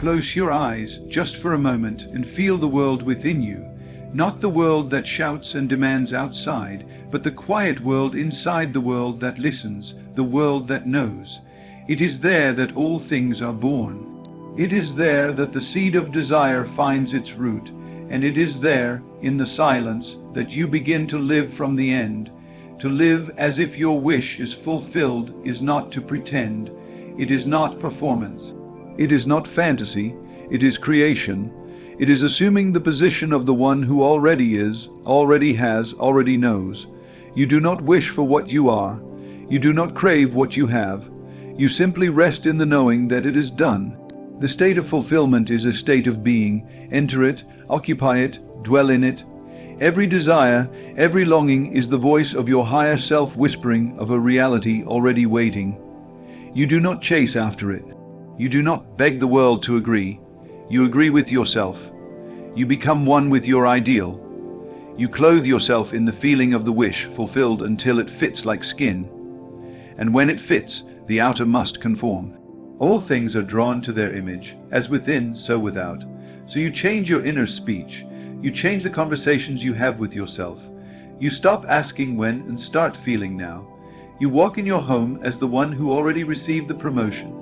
Close your eyes just for a moment and feel the world within you, not the world that shouts and demands outside, but the quiet world inside the world that listens, the world that knows. It is there that all things are born. It is there that the seed of desire finds its root, and it is there, in the silence, that you begin to live from the end. To live as if your wish is fulfilled is not to pretend. It is not performance. It is not fantasy. It is creation. It is assuming the position of the one who already is, already has, already knows. You do not wish for what you are. You do not crave what you have. You simply rest in the knowing that it is done. The state of fulfillment is a state of being. Enter it, occupy it, dwell in it. Every desire, every longing is the voice of your higher self whispering of a reality already waiting. You do not chase after it. You do not beg the world to agree. You agree with yourself. You become one with your ideal. You clothe yourself in the feeling of the wish fulfilled until it fits like skin. And when it fits, the outer must conform. All things are drawn to their image, as within, so without. So you change your inner speech. You change the conversations you have with yourself. You stop asking when and start feeling now. You walk in your home as the one who already received the promotion.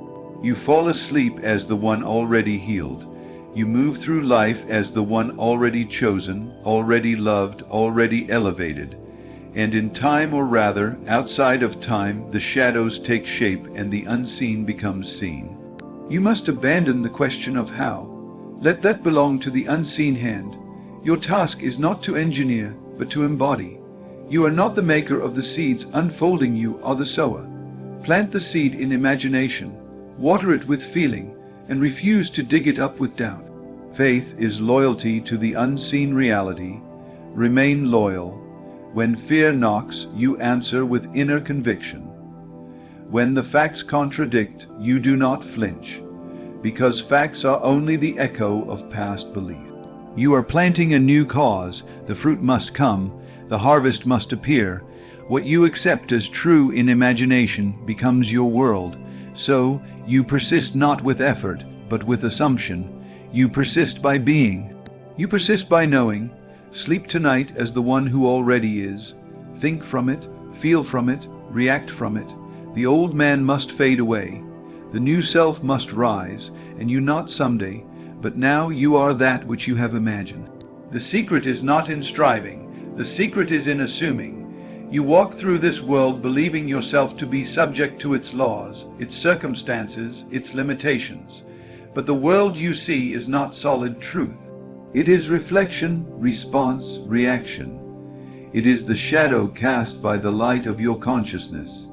You fall asleep as the one already healed. You move through life as the one already chosen, already loved, already elevated. And in time, or rather, outside of time, the shadows take shape and the unseen becomes seen. You must abandon the question of how. Let that belong to the unseen hand. Your task is not to engineer, but to embody. You are not the maker of the seeds unfolding, you are the sower. Plant the seed in imagination, water it with feeling, and refuse to dig it up with doubt. Faith is loyalty to the unseen reality. Remain loyal. When fear knocks, you answer with inner conviction. When the facts contradict, you do not flinch, because facts are only the echo of past belief. You are planting a new cause. The fruit must come. The harvest must appear. What you accept as true in imagination becomes your world. So, you persist not with effort, but with assumption. You persist by being. You persist by knowing. Sleep tonight as the one who already is. Think from it, feel from it, react from it. The old man must fade away. The new self must rise, and you not someday, but now you are that which you have imagined. The secret is not in striving. The secret is in assuming. You walk through this world believing yourself to be subject to its laws, its circumstances, its limitations. But the world you see is not solid truth. It is reflection, response, reaction. It is the shadow cast by the light of your consciousness.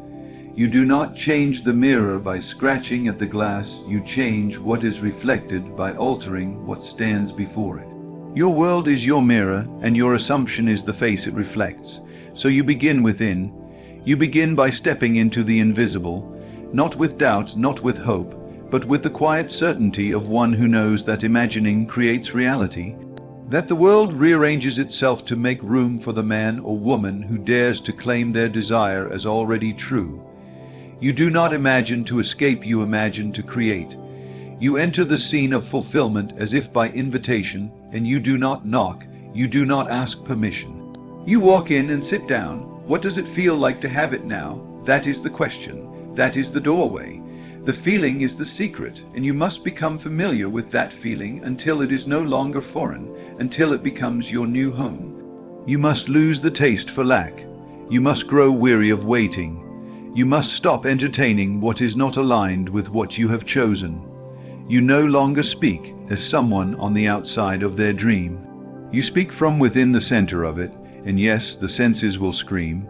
You do not change the mirror by scratching at the glass. You change what is reflected by altering what stands before it. Your world is your mirror, and your assumption is the face it reflects. So you begin within. You begin by stepping into the invisible, not with doubt, not with hope, but with the quiet certainty of one who knows that imagining creates reality, that the world rearranges itself to make room for the man or woman who dares to claim their desire as already true. You do not imagine to escape, you imagine to create. You enter the scene of fulfillment as if by invitation, and you do not knock, you do not ask permission. You walk in and sit down. What does it feel like to have it now? That is the question. That is the doorway. The feeling is the secret, and you must become familiar with that feeling until it is no longer foreign, until it becomes your new home. You must lose the taste for lack. You must grow weary of waiting. You must stop entertaining what is not aligned with what you have chosen. You no longer speak as someone on the outside of their dream. You speak from within the center of it, and yes, the senses will scream.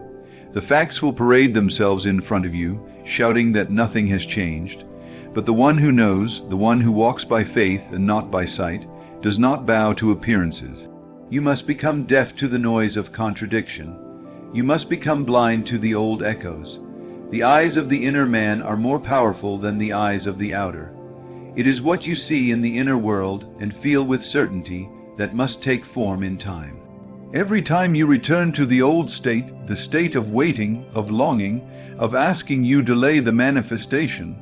The facts will parade themselves in front of you, shouting that nothing has changed. But the one who knows, the one who walks by faith and not by sight, does not bow to appearances. You must become deaf to the noise of contradiction. You must become blind to the old echoes. The eyes of the inner man are more powerful than the eyes of the outer. It is what you see in the inner world and feel with certainty that must take form in time. Every time you return to the old state, the state of waiting, of longing, of asking, you delay the manifestation.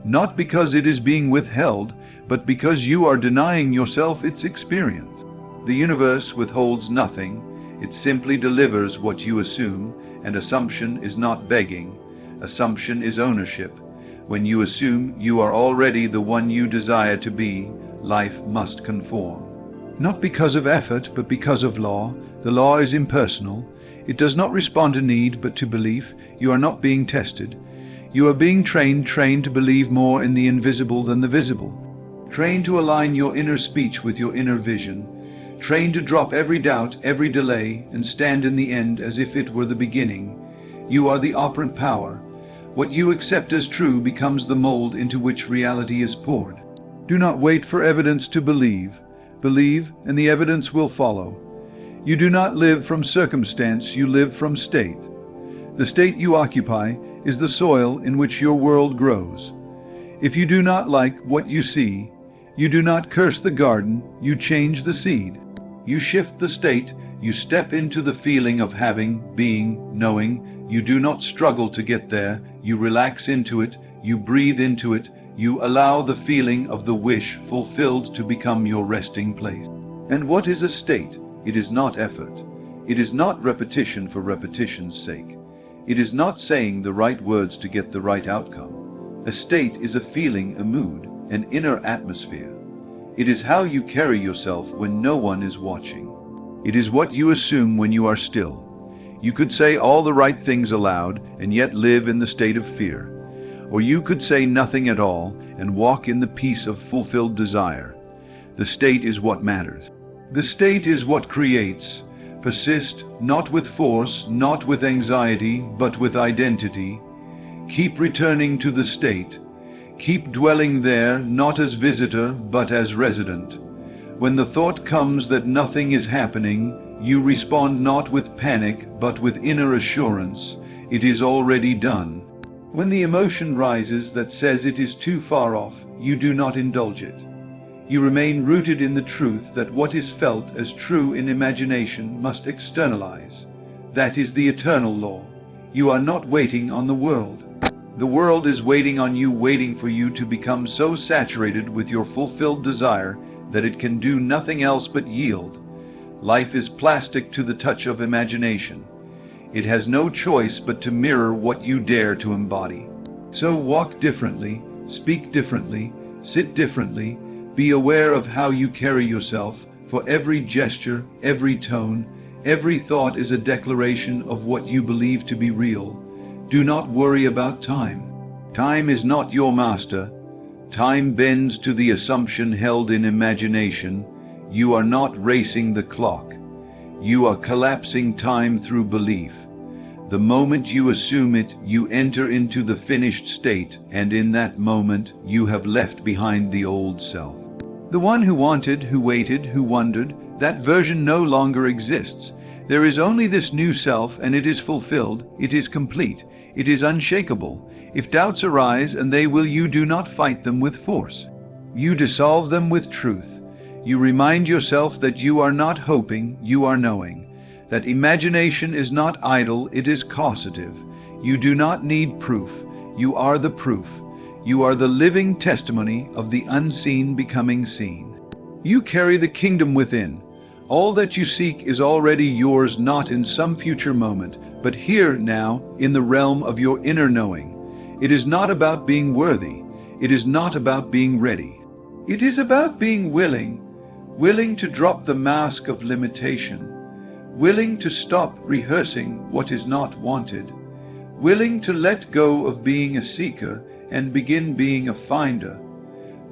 not because it is being withheld, but because you are denying yourself its experience. The universe withholds nothing, it simply delivers what you assume, and assumption is not begging, assumption is ownership. When you assume you are already the one you desire to be, life must conform. Not because of effort, but because of law. The law is impersonal. It does not respond to need, but to belief. You are not being tested. You are being trained to believe more in the invisible than the visible. Trained to align your inner speech with your inner vision. Trained to drop every doubt, every delay, and stand in the end as if it were the beginning. You are the operant power. What you accept as true becomes the mold into which reality is poured. Do not wait for evidence to believe. Believe, and the evidence will follow. You do not live from circumstance, you live from state. The state you occupy is the soil in which your world grows. If you do not like what you see, you do not curse the garden, you change the seed. You shift the state, you step into the feeling of having, being, knowing. You do not struggle to get there, you relax into it, you breathe into it, you allow the feeling of the wish fulfilled to become your resting place. And what is a state? It is not effort. It is not repetition for repetition's sake. It is not saying the right words to get the right outcome. A state is a feeling, a mood, an inner atmosphere. It is how you carry yourself when no one is watching. It is what you assume when you are still. You could say all the right things aloud and yet live in the state of fear. Or you could say nothing at all and walk in the peace of fulfilled desire. The state is what matters. The state is what creates. Persist, not with force, not with anxiety, but with identity. Keep returning to the state. Keep dwelling there, not as visitor, but as resident. When the thought comes that nothing is happening, you respond not with panic, but with inner assurance. It is already done. When the emotion rises that says it is too far off, you do not indulge it. You remain rooted in the truth that what is felt as true in imagination must externalize. That is the eternal law. You are not waiting on the world. The world is waiting on you, waiting for you to become so saturated with your fulfilled desire that it can do nothing else but yield. Life is plastic to the touch of imagination. It has no choice but to mirror what you dare to embody. So walk differently, speak differently, sit differently, be aware of how you carry yourself, for every gesture, every tone, every thought is a declaration of what you believe to be real. Do not worry about time. Time is not your master. Time bends to the assumption held in imagination. You are not racing the clock. You are collapsing time through belief. The moment you assume it, you enter into the finished state, and in that moment, you have left behind the old self. The one who wanted, who waited, who wondered, that version no longer exists. There is only this new self, and it is fulfilled, it is complete, it is unshakable. If doubts arise, and they will, you do not fight them with force. You dissolve them with truth. You remind yourself that you are not hoping, you are knowing. That imagination is not idle, it is causative. You do not need proof. You are the proof. You are the living testimony of the unseen becoming seen. You carry the kingdom within. All that you seek is already yours, not in some future moment, but here now, in the realm of your inner knowing. It is not about being worthy. It is not about being ready. It is about being willing to drop the mask of limitation, willing to stop rehearsing what is not wanted, willing to let go of being a seeker and begin being a finder.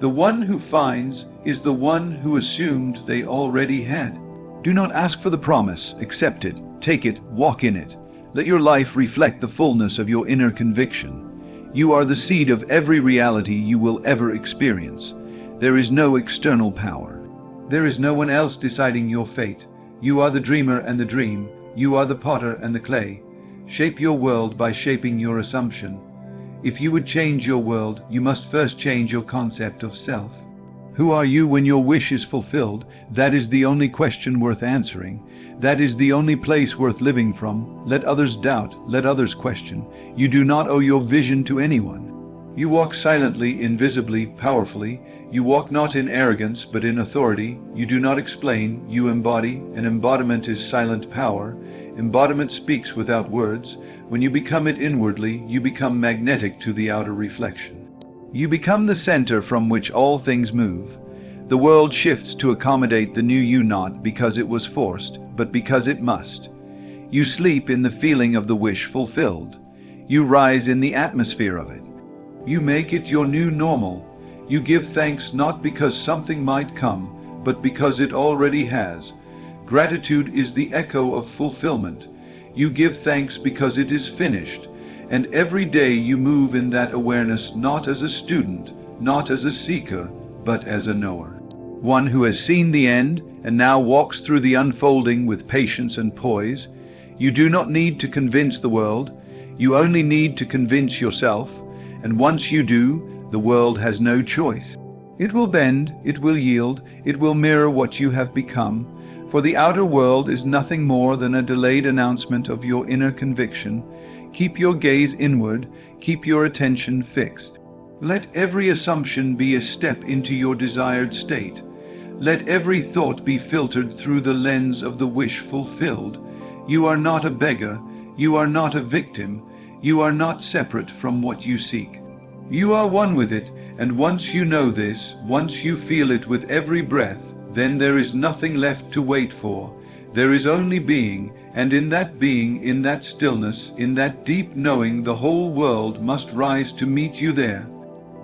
The one who finds is the one who assumed they already had. Do not ask for the promise, accept it, take it, walk in it. Let your life reflect the fullness of your inner conviction. You are the seed of every reality you will ever experience. There is no external power. There is no one else deciding your fate. You are the dreamer and the dream. You are the potter and the clay. Shape your world by shaping your assumption. If you would change your world, you must first change your concept of self. Who are you when your wish is fulfilled? That is the only question worth answering. That is the only place worth living from. Let others doubt, let others question. You do not owe your vision to anyone. You walk silently, invisibly, powerfully. You walk not in arrogance, but in authority. You do not explain, you embody. An embodiment is silent power. Embodiment speaks without words. When you become it inwardly, you become magnetic to the outer reflection. You become the center from which all things move. The world shifts to accommodate the new you, not because it was forced, but because it must. You sleep in the feeling of the wish fulfilled. You rise in the atmosphere of it. You make it your new normal. You give thanks not because something might come, but because it already has. Gratitude is the echo of fulfillment. You give thanks because it is finished. And every day you move in that awareness, not as a student, not as a seeker, but as a knower. One who has seen the end and now walks through the unfolding with patience and poise. You do not need to convince the world. You only need to convince yourself. And once you do, the world has no choice. It will bend, it will yield, it will mirror what you have become. For the outer world is nothing more than a delayed announcement of your inner conviction. Keep your gaze inward, keep your attention fixed. Let every assumption be a step into your desired state. Let every thought be filtered through the lens of the wish fulfilled. You are not a beggar, you are not a victim, you are not separate from what you seek. You are one with it, and once you know this, once you feel it with every breath, then there is nothing left to wait for. There is only being, and in that being, in that stillness, in that deep knowing, the whole world must rise to meet you there.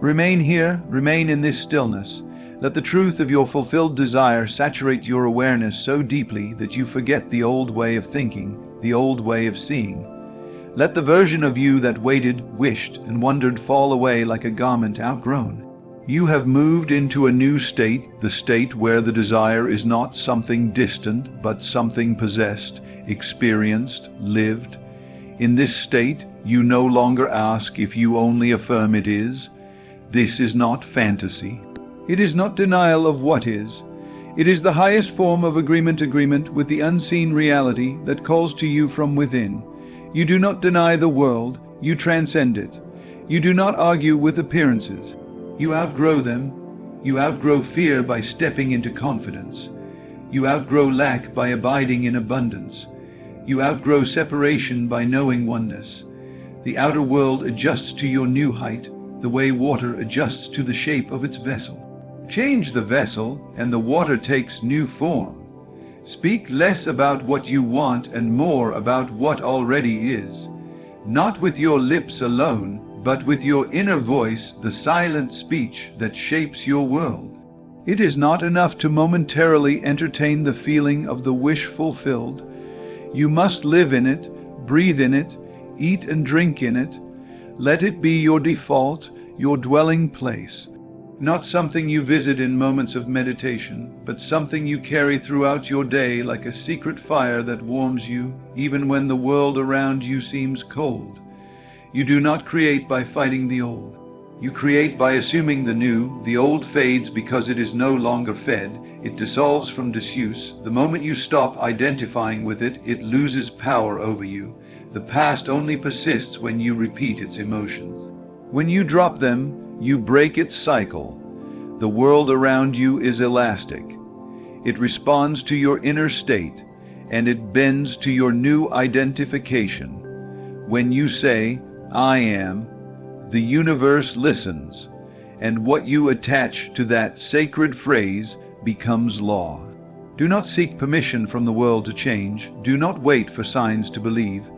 Remain here, remain in this stillness. Let the truth of your fulfilled desire saturate your awareness so deeply that you forget the old way of thinking, the old way of seeing. Let the version of you that waited, wished, and wondered fall away like a garment outgrown. You have moved into a new state, the state where the desire is not something distant, but something possessed, experienced, lived. In this state, you no longer ask if you only affirm it is. This is not fantasy. It is not denial of what is. It is the highest form of agreement with the unseen reality that calls to you from within. You do not deny the world, you transcend it. You do not argue with appearances. You outgrow them. You outgrow fear by stepping into confidence. You outgrow lack by abiding in abundance. You outgrow separation by knowing oneness. The outer world adjusts to your new height, the way water adjusts to the shape of its vessel. Change the vessel, and the water takes new form. Speak less about what you want and more about what already is. Not with your lips alone, but with your inner voice, the silent speech that shapes your world. It is not enough to momentarily entertain the feeling of the wish fulfilled. You must live in it, breathe in it, eat and drink in it. Let it be your default, your dwelling place. Not something you visit in moments of meditation, but something you carry throughout your day like a secret fire that warms you even when the world around you seems cold. You do not create by fighting the old. You create by assuming the new. The old fades because it is no longer fed. It dissolves from disuse. The moment you stop identifying with it, it loses power over you. The past only persists when you repeat its emotions. When you drop them, you break its cycle. The world around you is elastic. It responds to your inner state, and it bends to your new identification. When you say, I am, the universe listens, and what you attach to that sacred phrase becomes law. Do not seek permission from the world to change. Do not wait for signs to believe.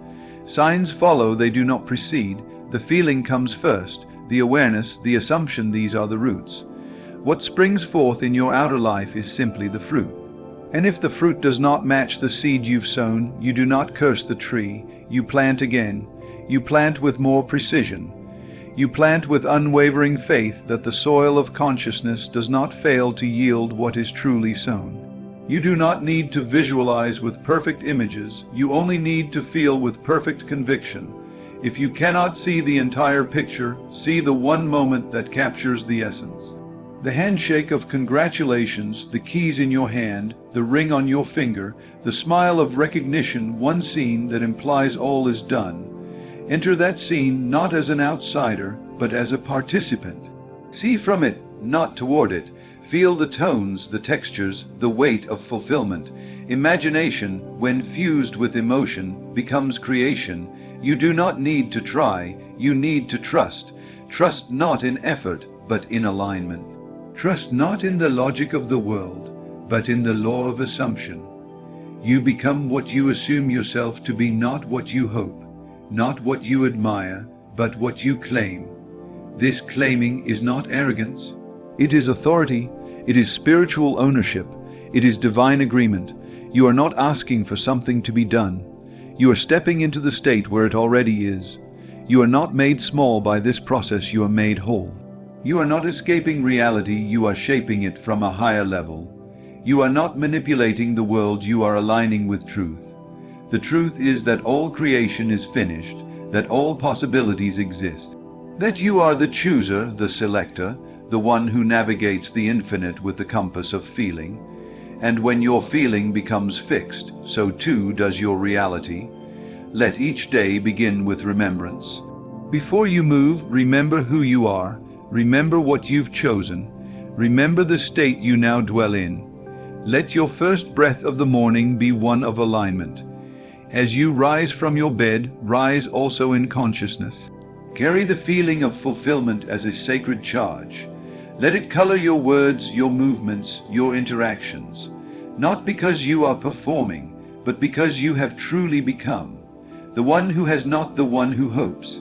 Signs follow, they do not precede. The feeling comes first. The awareness, the assumption, these are the roots. What springs forth in your outer life is simply the fruit. And if the fruit does not match the seed you've sown, you do not curse the tree. You plant again. You plant with more precision. You plant with unwavering faith that the soil of consciousness does not fail to yield what is truly sown. You do not need to visualize with perfect images. You only need to feel with perfect conviction. If you cannot see the entire picture, see the one moment that captures the essence. The handshake of congratulations, the keys in your hand, the ring on your finger, the smile of recognition, one scene that implies all is done. Enter that scene not as an outsider, but as a participant. See from it, not toward it. Feel the tones, the textures, the weight of fulfillment. Imagination, when fused with emotion, becomes creation. You do not need to try, you need to trust. Trust not in effort, but in alignment. Trust not in the logic of the world, but in the law of assumption. You become what you assume yourself to be, not what you hope, not what you admire, but what you claim. This claiming is not arrogance. It is authority. It is spiritual ownership. It is divine agreement. You are not asking for something to be done. You are stepping into the state where it already is. You are not made small by this process, you are made whole. You are not escaping reality, you are shaping it from a higher level. You are not manipulating the world, you are aligning with truth. The truth is that all creation is finished, that all possibilities exist, that you are the chooser, the selector, the one who navigates the infinite with the compass of feeling. And when your feeling becomes fixed, so too does your reality. Let each day begin with remembrance. Before you move, remember who you are. Remember what you've chosen. Remember the state you now dwell in. Let your first breath of the morning be one of alignment. As you rise from your bed, rise also in consciousness. Carry the feeling of fulfillment as a sacred charge. Let it color your words, your movements, your interactions. Not because you are performing, but because you have truly become. The one who has not the one who hopes.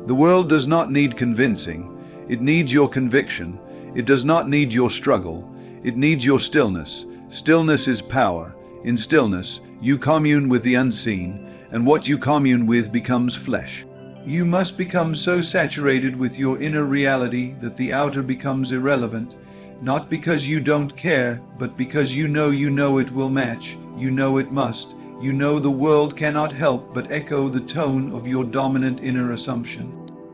The world does not need convincing. It needs your conviction. It does not need your struggle. It needs your stillness. Stillness is power. In stillness, you commune with the unseen, and what you commune with becomes flesh. You must become so saturated with your inner reality that the outer becomes irrelevant, not because you don't care, but because you know it will match, you know it must, you know the world cannot help but echo the tone of your dominant inner assumption.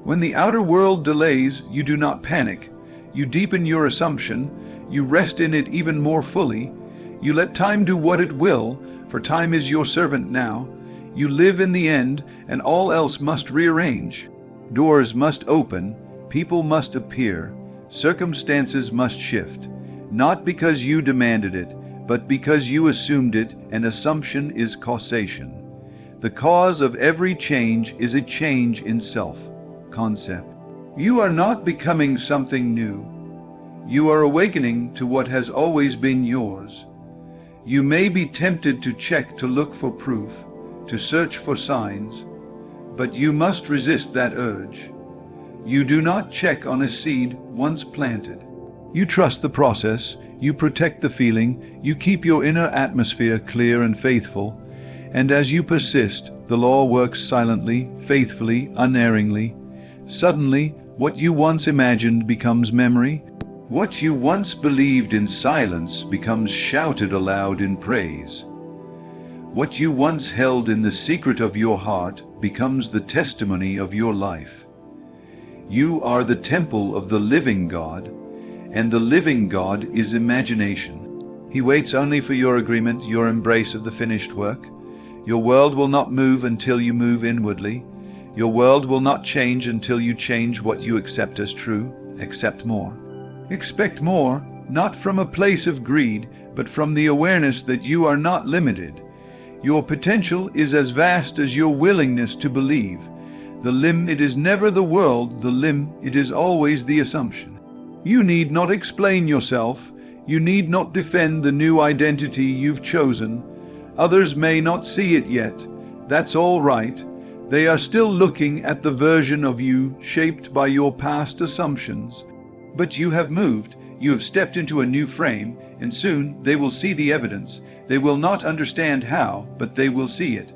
When the outer world delays, you do not panic. You deepen your assumption, you rest in it even more fully. You let time do what it will, for time is your servant now. You live in the end, and all else must rearrange. Doors must open, people must appear, circumstances must shift, not because you demanded it, but because you assumed it, and assumption is causation. The cause of every change is a change in self-concept. You are not becoming something new. You are awakening to what has always been yours. You may be tempted to check, to look for proof, to search for signs, but you must resist that urge. You do not check on a seed once planted. You trust the process, you protect the feeling, you keep your inner atmosphere clear and faithful, and as you persist, the law works silently, faithfully, unerringly. Suddenly, what you once imagined becomes memory. What you once believed in silence becomes shouted aloud in praise. What you once held in the secret of your heart becomes the testimony of your life. You are the temple of the living God, and the living God is imagination. He waits only for your agreement, your embrace of the finished work. Your world will not move until you move inwardly. Your world will not change until you change what you accept as true. Accept more. Expect more, not from a place of greed, but from the awareness that you are not limited. Your potential is as vast as your willingness to believe. The limit is never the world, the limit is always the assumption. You need not explain yourself. You need not defend the new identity you've chosen. Others may not see it yet. That's all right. They are still looking at the version of you shaped by your past assumptions. But you have moved. You have stepped into a new frame, and soon they will see the evidence. They will not understand how, but they will see it.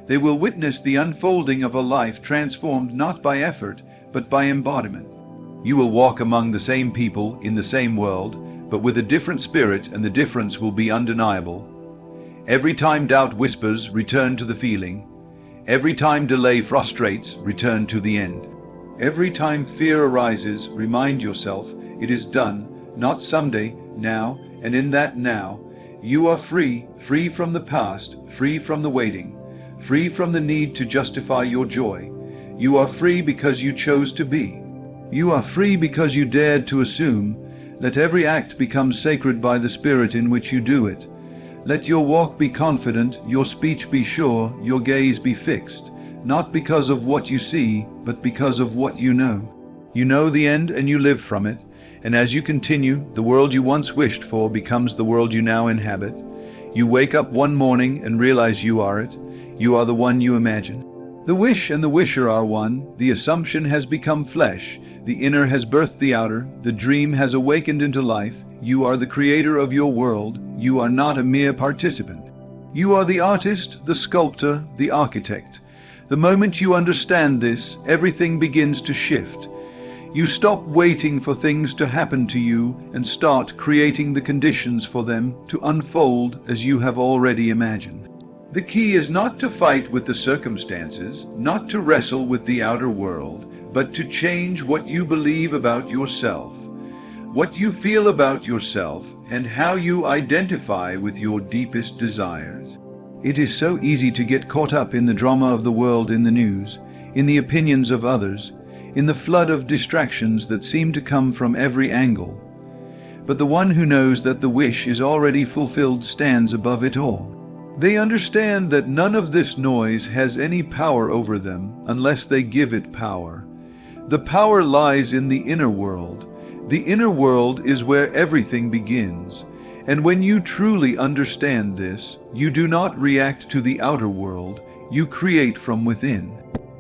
They will witness the unfolding of a life transformed not by effort, but by embodiment. You will walk among the same people in the same world, but with a different spirit, and the difference will be undeniable. Every time doubt whispers, return to the feeling. Every time delay frustrates, return to the end. Every time fear arises, remind yourself, it is done, not someday, now, and in that now, you are free, free from the past, free from the waiting, free from the need to justify your joy. You are free because you chose to be. You are free because you dared to assume. Let every act become sacred by the spirit in which you do it. Let your walk be confident, your speech be sure, your gaze be fixed, not because of what you see, but because of what you know. You know the end and you live from it, and as you continue, the world you once wished for becomes the world you now inhabit. You wake up one morning and realize you are it. You are the one you imagine. The wish and the wisher are one. The assumption has become flesh. The inner has birthed the outer. The dream has awakened into life. You are the creator of your world. You are not a mere participant. You are the artist, the sculptor, the architect. The moment you understand this, everything begins to shift. You stop waiting for things to happen to you and start creating the conditions for them to unfold as you have already imagined. The key is not to fight with the circumstances, not to wrestle with the outer world, but to change what you believe about yourself, what you feel about yourself, and how you identify with your deepest desires. It is so easy to get caught up in the drama of the world, in the news, in the opinions of others, in the flood of distractions that seem to come from every angle. But the one who knows that the wish is already fulfilled stands above it all. They understand that none of this noise has any power over them unless they give it power. The power lies in the inner world. The inner world is where everything begins. And when you truly understand this, you do not react to the outer world, you create from within.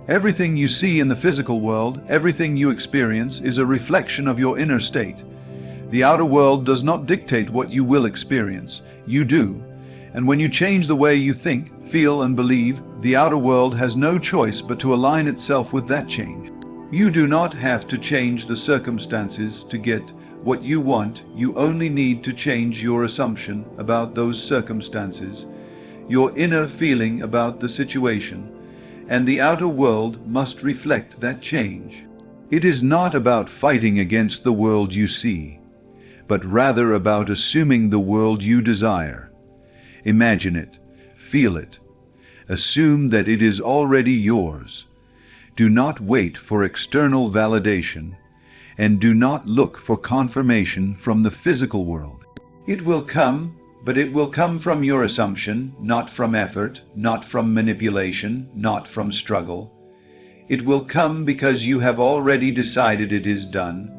Everything you see in the physical world, everything you experience, is a reflection of your inner state. The outer world does not dictate what you will experience. You do. And when you change the way you think, feel, and believe, the outer world has no choice but to align itself with that change. You do not have to change the circumstances to get what you want. You only need to change your assumption about those circumstances, your inner feeling about the situation, and the outer world must reflect that change. It is not about fighting against the world you see, but rather about assuming the world you desire. Imagine it, feel it, assume that it is already yours. Do not wait for external validation, and do not look for confirmation from the physical world. It will come, but it will come from your assumption, not from effort, not from manipulation, not from struggle. It will come because you have already decided it is done.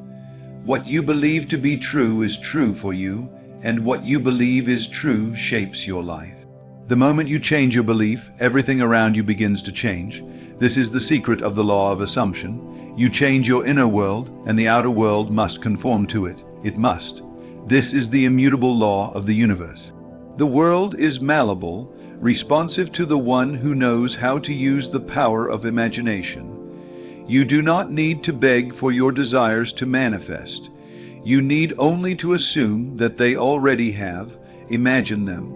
What you believe to be true is true for you, and what you believe is true shapes your life. The moment you change your belief, everything around you begins to change. This is the secret of the law of assumption. You change your inner world, and the outer world must conform to it. It must. This is the immutable law of the universe. The world is malleable, responsive to the one who knows how to use the power of imagination. You do not need to beg for your desires to manifest. You need only to assume that they already have, imagine them,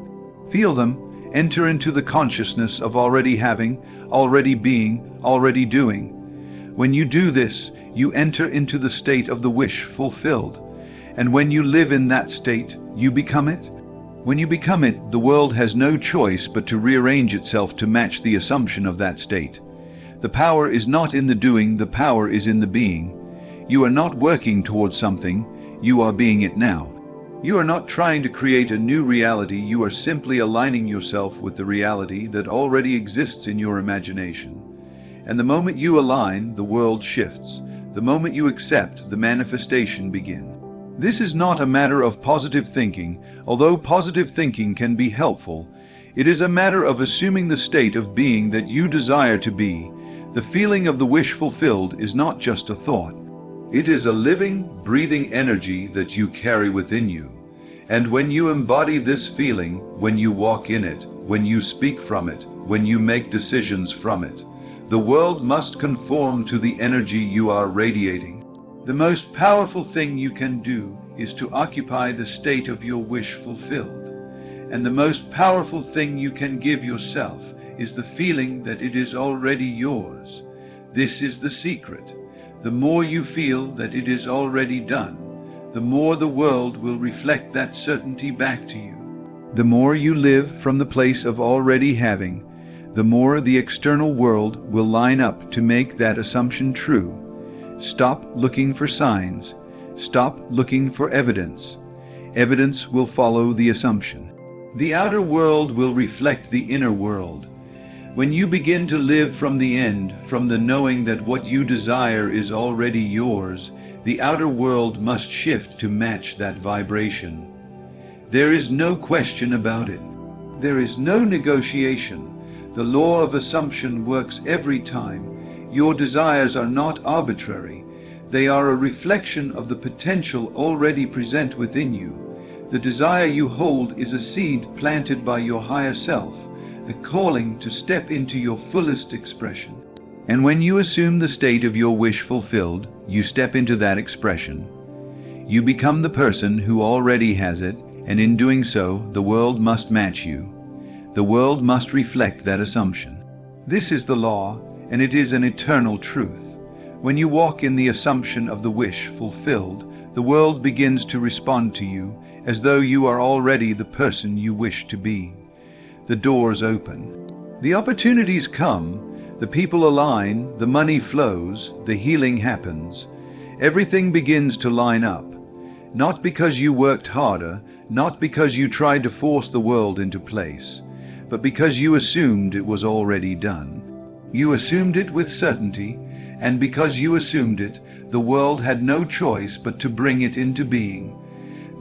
feel them, enter into the consciousness of already having, already being, already doing. When you do this, you enter into the state of the wish fulfilled. And when you live in that state, you become it. When you become it, the world has no choice but to rearrange itself to match the assumption of that state. The power is not in the doing, the power is in the being. You are not working towards something, you are being it now. You are not trying to create a new reality, you are simply aligning yourself with the reality that already exists in your imagination. And the moment you align, the world shifts. The moment you accept, the manifestation begins. This is not a matter of positive thinking, although positive thinking can be helpful. It is a matter of assuming the state of being that you desire to be. The feeling of the wish fulfilled is not just a thought. It is a living, breathing energy that you carry within you. And when you embody this feeling, when you walk in it, when you speak from it, when you make decisions from it, the world must conform to the energy you are radiating. The most powerful thing you can do is to occupy the state of your wish fulfilled. And the most powerful thing you can give yourself is the feeling that it is already yours. This is the secret. The more you feel that it is already done, the more the world will reflect that certainty back to you. The more you live from the place of already having, the more the external world will line up to make that assumption true. Stop looking for signs. Stop looking for evidence. Evidence will follow the assumption. The outer world will reflect the inner world. When you begin to live from the end, from the knowing that what you desire is already yours, the outer world must shift to match that vibration. There is no question about it. There is no negotiation. The law of assumption works every time. Your desires are not arbitrary. They are a reflection of the potential already present within you. The desire you hold is a seed planted by your higher self, a calling to step into your fullest expression. And when you assume the state of your wish fulfilled, you step into that expression. You become the person who already has it, and in doing so, the world must match you. The world must reflect that assumption. This is the law, and it is an eternal truth. When you walk in the assumption of the wish fulfilled, the world begins to respond to you as though you are already the person you wish to be. The doors open. The opportunities come, the people align, the money flows, the healing happens. Everything begins to line up. Not because you worked harder, not because you tried to force the world into place, but because you assumed it was already done. You assumed it with certainty, and because you assumed it, the world had no choice but to bring it into being.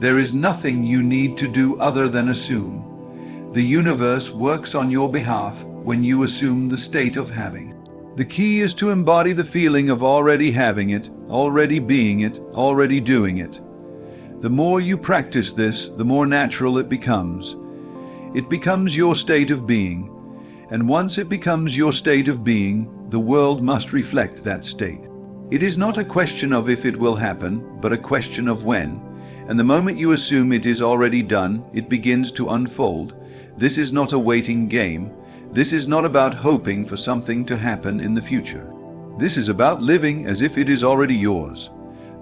There is nothing you need to do other than assume. The universe works on your behalf when you assume the state of having. The key is to embody the feeling of already having it, already being it, already doing it. The more you practice this, the more natural it becomes. It becomes your state of being, and once it becomes your state of being, the world must reflect that state. It is not a question of if it will happen, but a question of when. And the moment you assume it is already done, it begins to unfold. This is not a waiting game. This is not about hoping for something to happen in the future. This is about living as if it is already yours.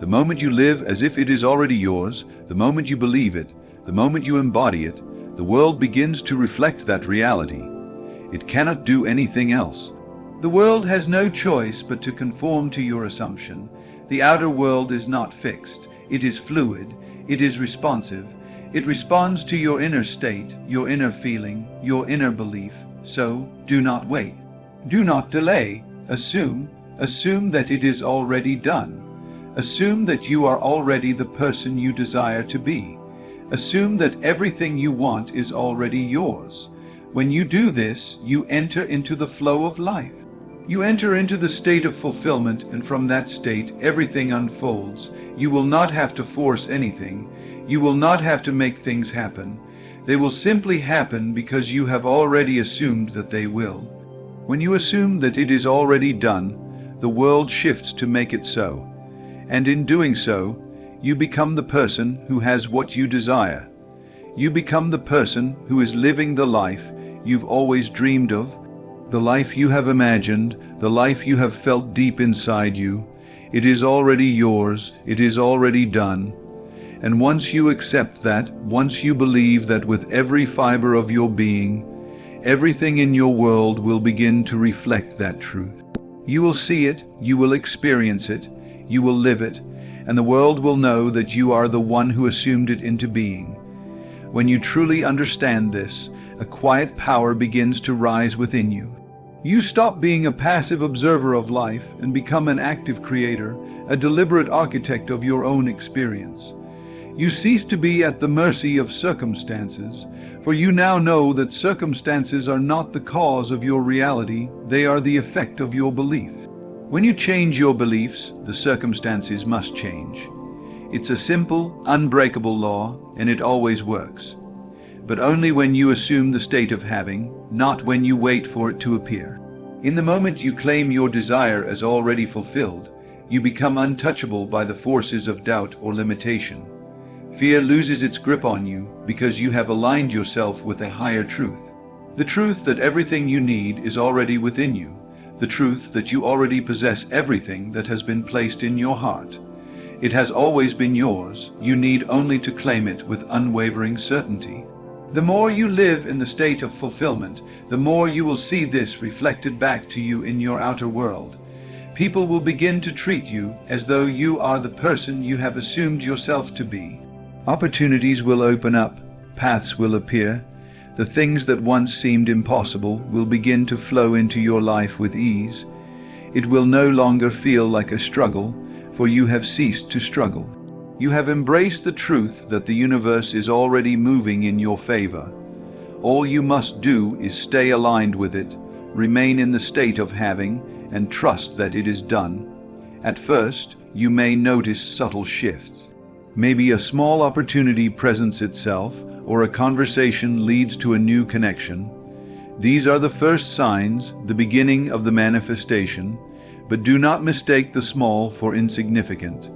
The moment you live as if it is already yours, the moment you believe it, the moment you embody it, the world begins to reflect that reality. It cannot do anything else. The world has no choice but to conform to your assumption. The outer world is not fixed. It is fluid. It is responsive. It responds to your inner state, your inner feeling, your inner belief. So, do not wait. Do not delay. Assume that it is already done. Assume that you are already the person you desire to be. Assume that everything you want is already yours. When you do this, you enter into the flow of life. You enter into the state of fulfillment, and from that state, everything unfolds. You will not have to force anything. You will not have to make things happen. They will simply happen because you have already assumed that they will. When you assume that it is already done, the world shifts to make it so. And in doing so, you become the person who has what you desire. You become the person who is living the life you've always dreamed of, the life you have imagined, the life you have felt deep inside you. It is already yours. It is already done. And once you accept that, once you believe that with every fiber of your being, everything in your world will begin to reflect that truth. You will see it, you will experience it, you will live it, and the world will know that you are the one who assumed it into being. When you truly understand this, a quiet power begins to rise within you. You stop being a passive observer of life and become an active creator, a deliberate architect of your own experience. You cease to be at the mercy of circumstances, for you now know that circumstances are not the cause of your reality, they are the effect of your beliefs. When you change your beliefs, the circumstances must change. It's a simple, unbreakable law, and it always works. But only when you assume the state of having, not when you wait for it to appear. In the moment you claim your desire as already fulfilled, you become untouchable by the forces of doubt or limitation. Fear loses its grip on you because you have aligned yourself with a higher truth. The truth that everything you need is already within you. The truth that you already possess everything that has been placed in your heart. It has always been yours. You need only to claim it with unwavering certainty. The more you live in the state of fulfillment, the more you will see this reflected back to you in your outer world. People will begin to treat you as though you are the person you have assumed yourself to be. Opportunities will open up, paths will appear. The things that once seemed impossible will begin to flow into your life with ease. It will no longer feel like a struggle, for you have ceased to struggle. You have embraced the truth that the universe is already moving in your favor. All you must do is stay aligned with it, remain in the state of having, and trust that it is done. At first, you may notice subtle shifts. Maybe a small opportunity presents itself, or a conversation leads to a new connection. These are the first signs, the beginning of the manifestation, but do not mistake the small for insignificant.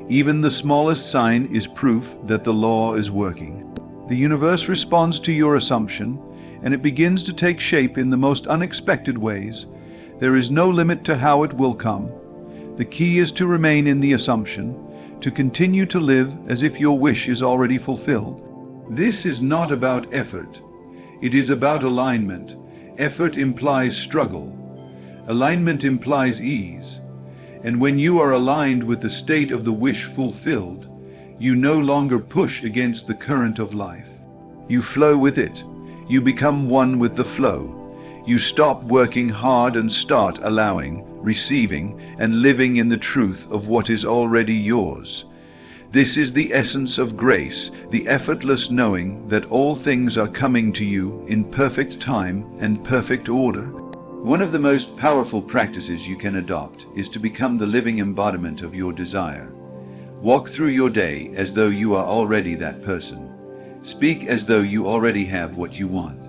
Even the smallest sign is proof that the law is working. The universe responds to your assumption, and it begins to take shape in the most unexpected ways. There is no limit to how it will come. The key is to remain in the assumption, to continue to live as if your wish is already fulfilled. This is not about effort. It is about alignment. Effort implies struggle. Alignment implies ease. And when you are aligned with the state of the wish fulfilled, you no longer push against the current of life. You flow with it. You become one with the flow. You stop working hard and start allowing, receiving, and living in the truth of what is already yours. This is the essence of grace, the effortless knowing that all things are coming to you in perfect time and perfect order. One of the most powerful practices you can adopt is to become the living embodiment of your desire. Walk through your day as though you are already that person. Speak as though you already have what you want.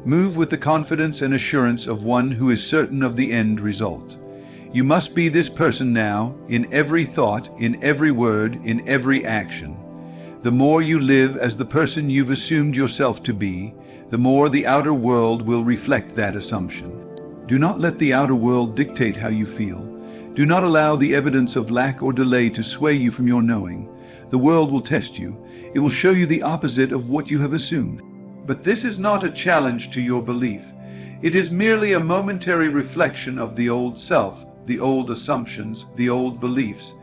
Move with the confidence and assurance of one who is certain of the end result. You must be this person now, in every thought, in every word, in every action. The more you live as the person you've assumed yourself to be, the more the outer world will reflect that assumption. Do not let the outer world dictate how you feel. Do not allow the evidence of lack or delay to sway you from your knowing. The world will test you. It will show you the opposite of what you have assumed. But this is not a challenge to your belief. It is merely a momentary reflection of the old self, the old assumptions, the old beliefs.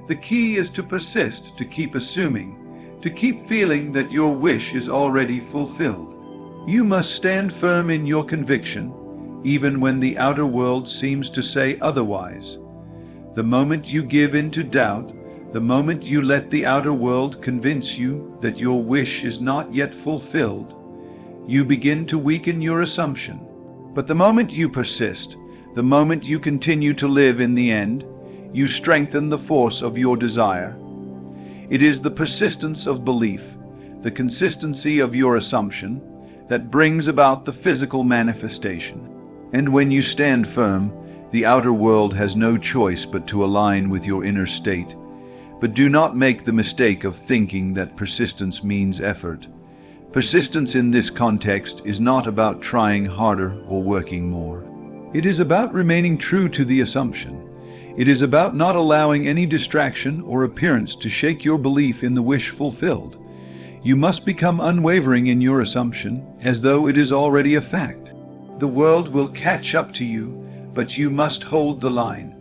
The key is to persist, to keep assuming, to keep feeling that your wish is already fulfilled. You must stand firm in your conviction, even when the outer world seems to say otherwise. The moment you give in to doubt, the moment you let the outer world convince you that your wish is not yet fulfilled, you begin to weaken your assumption. But the moment you persist, the moment you continue to live in the end, you strengthen the force of your desire. It is the persistence of belief, the consistency of your assumption, that brings about the physical manifestation. And when you stand firm, the outer world has no choice but to align with your inner state. But do not make the mistake of thinking that persistence means effort. Persistence in this context is not about trying harder or working more. It is about remaining true to the assumption. It is about not allowing any distraction or appearance to shake your belief in the wish fulfilled. You must become unwavering in your assumption, as though it is already a fact. The world will catch up to you, but you must hold the line.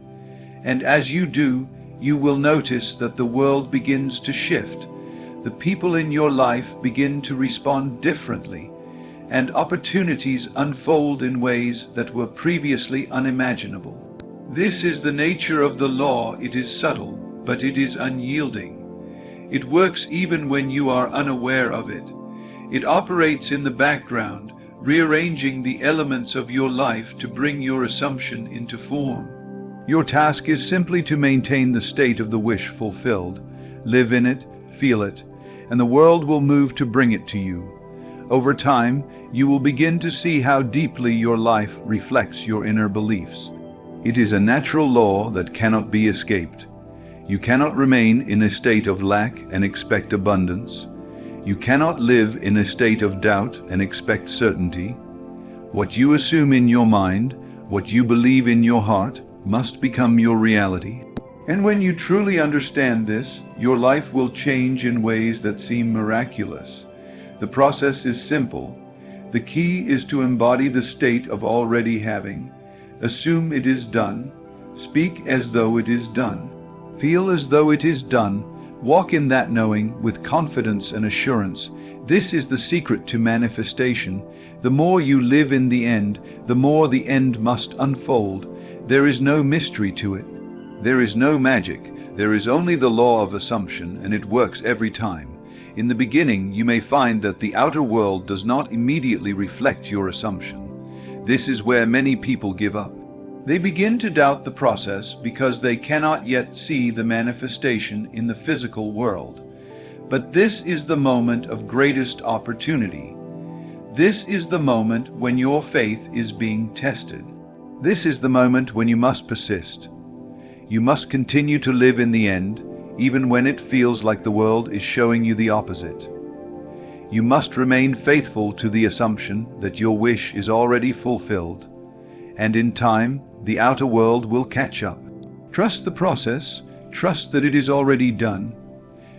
And as you do, you will notice that the world begins to shift. The people in your life begin to respond differently, and opportunities unfold in ways that were previously unimaginable. This is the nature of the law. It is subtle, but it is unyielding. It works even when you are unaware of it. It operates in the background, rearranging the elements of your life to bring your assumption into form. Your task is simply to maintain the state of the wish fulfilled. Live in it, feel it, and the world will move to bring it to you. Over time, you will begin to see how deeply your life reflects your inner beliefs. It is a natural law that cannot be escaped. You cannot remain in a state of lack and expect abundance. You cannot live in a state of doubt and expect certainty. What you assume in your mind, what you believe in your heart, must become your reality. And when you truly understand this, your life will change in ways that seem miraculous. The process is simple. The key is to embody the state of already having. Assume it is done. Speak as though it is done. Feel as though it is done. Walk in that knowing with confidence and assurance. This is the secret to manifestation. The more you live in the end, the more the end must unfold. There is no mystery to it. There is no magic. There is only the law of assumption, and it works every time. In the beginning, you may find that the outer world does not immediately reflect your assumption. This is where many people give up. They begin to doubt the process because they cannot yet see the manifestation in the physical world. But this is the moment of greatest opportunity. This is the moment when your faith is being tested. This is the moment when you must persist. You must continue to live in the end, even when it feels like the world is showing you the opposite. You must remain faithful to the assumption that your wish is already fulfilled, and in time, the outer world will catch up. Trust the process. Trust that it is already done.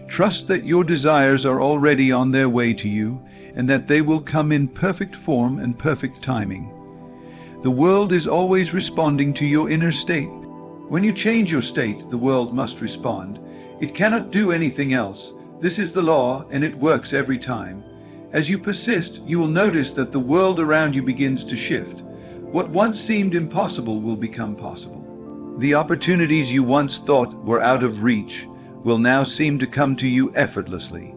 Trust that your desires are already on their way to you, and that they will come in perfect form and perfect timing. The world is always responding to your inner state. When you change your state, the world must respond. It cannot do anything else. This is the law, and it works every time. As you persist, you will notice that the world around you begins to shift. What once seemed impossible will become possible. The opportunities you once thought were out of reach will now seem to come to you effortlessly.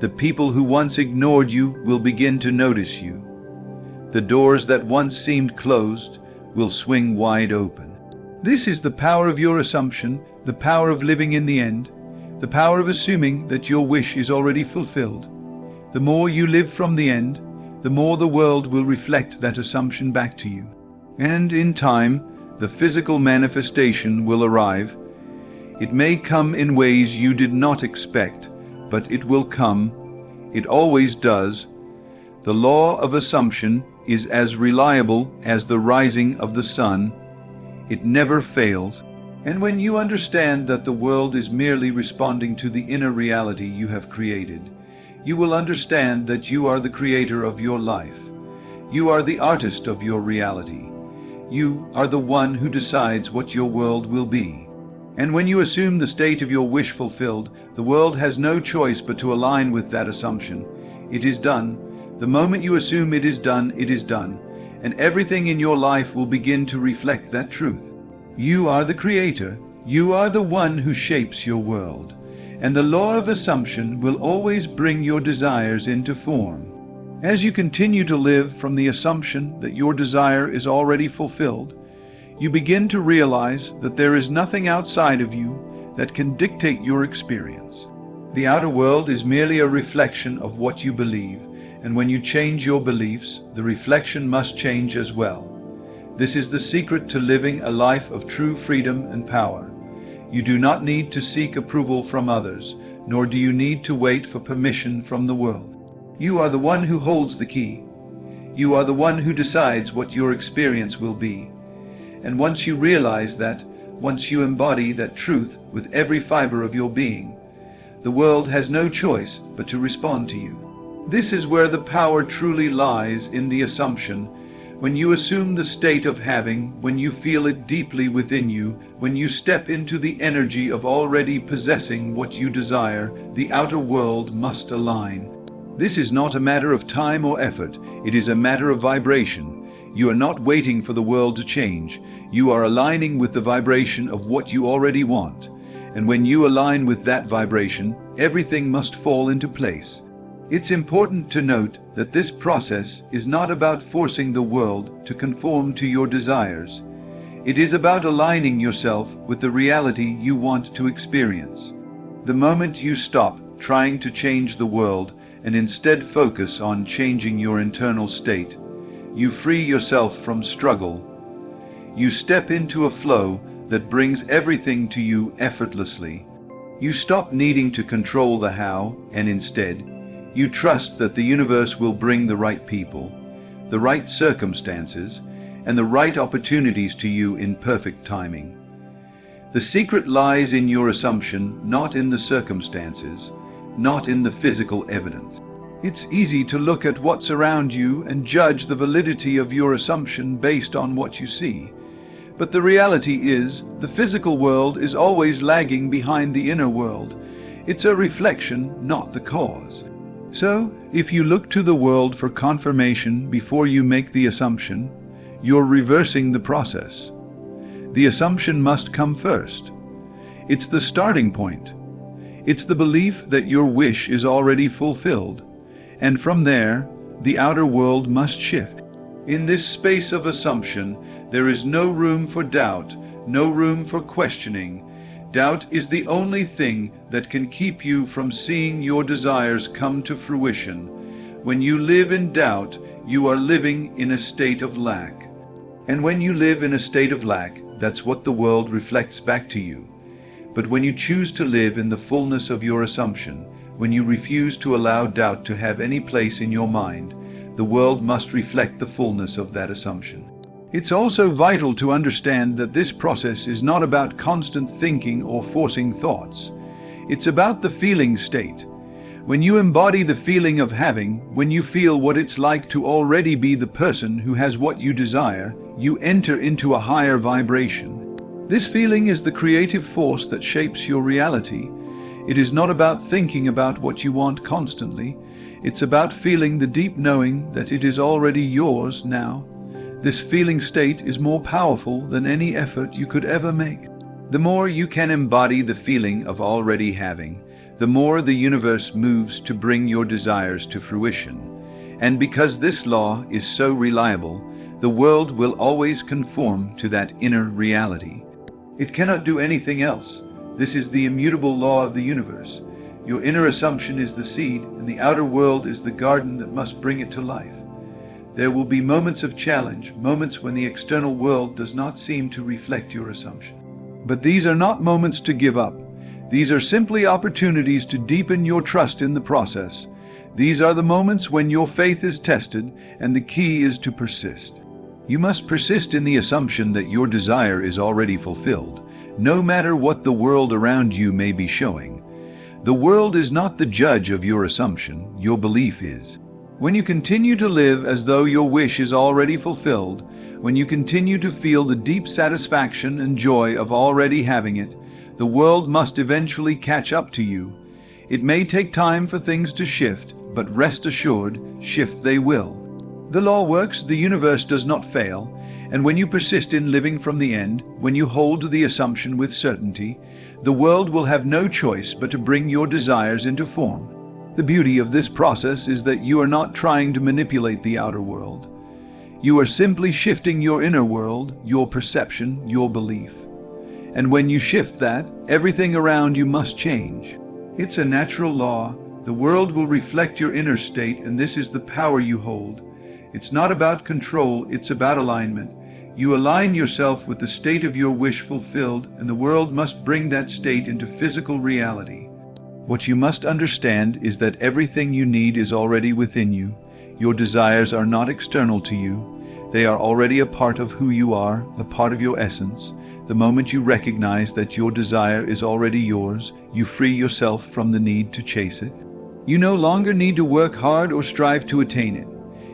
The people who once ignored you will begin to notice you. The doors that once seemed closed will swing wide open. This is the power of your assumption, the power of living in the end, the power of assuming that your wish is already fulfilled. The more you live from the end, the more the world will reflect that assumption back to you. And in time, the physical manifestation will arrive. It may come in ways you did not expect, but it will come. It always does. The law of assumption is as reliable as the rising of the sun. It never fails. And when you understand that the world is merely responding to the inner reality you have created, you will understand that you are the creator of your life. You are the artist of your reality. You are the one who decides what your world will be. And when you assume the state of your wish fulfilled, the world has no choice but to align with that assumption. It is done. The moment you assume it is done, and everything in your life will begin to reflect that truth. You are the creator. You are the one who shapes your world. And the law of assumption will always bring your desires into form. As you continue to live from the assumption that your desire is already fulfilled, you begin to realize that there is nothing outside of you that can dictate your experience. The outer world is merely a reflection of what you believe, and when you change your beliefs, the reflection must change as well. This is the secret to living a life of true freedom and power. You do not need to seek approval from others, nor do you need to wait for permission from the world. You are the one who holds the key. You are the one who decides what your experience will be. And once you realize that, once you embody that truth with every fiber of your being, the world has no choice but to respond to you. This is where the power truly lies, in the assumption. When you assume the state of having, when you feel it deeply within you, when you step into the energy of already possessing what you desire, the outer world must align. This is not a matter of time or effort. It is a matter of vibration. You are not waiting for the world to change. You are aligning with the vibration of what you already want. And when you align with that vibration, everything must fall into place. It's important to note that this process is not about forcing the world to conform to your desires. It is about aligning yourself with the reality you want to experience. The moment you stop trying to change the world and instead focus on changing your internal state, you free yourself from struggle. You step into a flow that brings everything to you effortlessly. You stop needing to control the how, and instead, you trust that the universe will bring the right people, the right circumstances, and the right opportunities to you in perfect timing. The secret lies in your assumption, not in the circumstances, not in the physical evidence. It's easy to look at what's around you and judge the validity of your assumption based on what you see. But the reality is, the physical world is always lagging behind the inner world. It's a reflection, not the cause. So, if you look to the world for confirmation before you make the assumption, you're reversing the process. The assumption must come first. It's the starting point. It's the belief that your wish is already fulfilled, and from there, the outer world must shift. In this space of assumption, there is no room for doubt, no room for questioning. Doubt is the only thing that can keep you from seeing your desires come to fruition. When you live in doubt, you are living in a state of lack. And when you live in a state of lack, that's what the world reflects back to you. But when you choose to live in the fullness of your assumption, when you refuse to allow doubt to have any place in your mind, the world must reflect the fullness of that assumption. It's also vital to understand that this process is not about constant thinking or forcing thoughts. It's about the feeling state. When you embody the feeling of having, when you feel what it's like to already be the person who has what you desire, you enter into a higher vibration. This feeling is the creative force that shapes your reality. It is not about thinking about what you want constantly. It's about feeling the deep knowing that it is already yours now. This feeling state is more powerful than any effort you could ever make. The more you can embody the feeling of already having, the more the universe moves to bring your desires to fruition. And because this law is so reliable, the world will always conform to that inner reality. It cannot do anything else. This is the immutable law of the universe. Your inner assumption is the seed, and the outer world is the garden that must bring it to life. There will be moments of challenge, moments when the external world does not seem to reflect your assumption. But these are not moments to give up. These are simply opportunities to deepen your trust in the process. These are the moments when your faith is tested, and the key is to persist. You must persist in the assumption that your desire is already fulfilled, no matter what the world around you may be showing. The world is not the judge of your assumption, your belief is. When you continue to live as though your wish is already fulfilled, when you continue to feel the deep satisfaction and joy of already having it, the world must eventually catch up to you. It may take time for things to shift, but rest assured, shift they will. The law works, the universe does not fail, and when you persist in living from the end, when you hold to the assumption with certainty, the world will have no choice but to bring your desires into form. The beauty of this process is that you are not trying to manipulate the outer world. You are simply shifting your inner world, your perception, your belief. And when you shift that, everything around you must change. It's a natural law. The world will reflect your inner state, and this is the power you hold. It's not about control, it's about alignment. You align yourself with the state of your wish fulfilled, and the world must bring that state into physical reality. What you must understand is that everything you need is already within you. Your desires are not external to you. They are already a part of who you are, a part of your essence. The moment you recognize that your desire is already yours, you free yourself from the need to chase it. You no longer need to work hard or strive to attain it.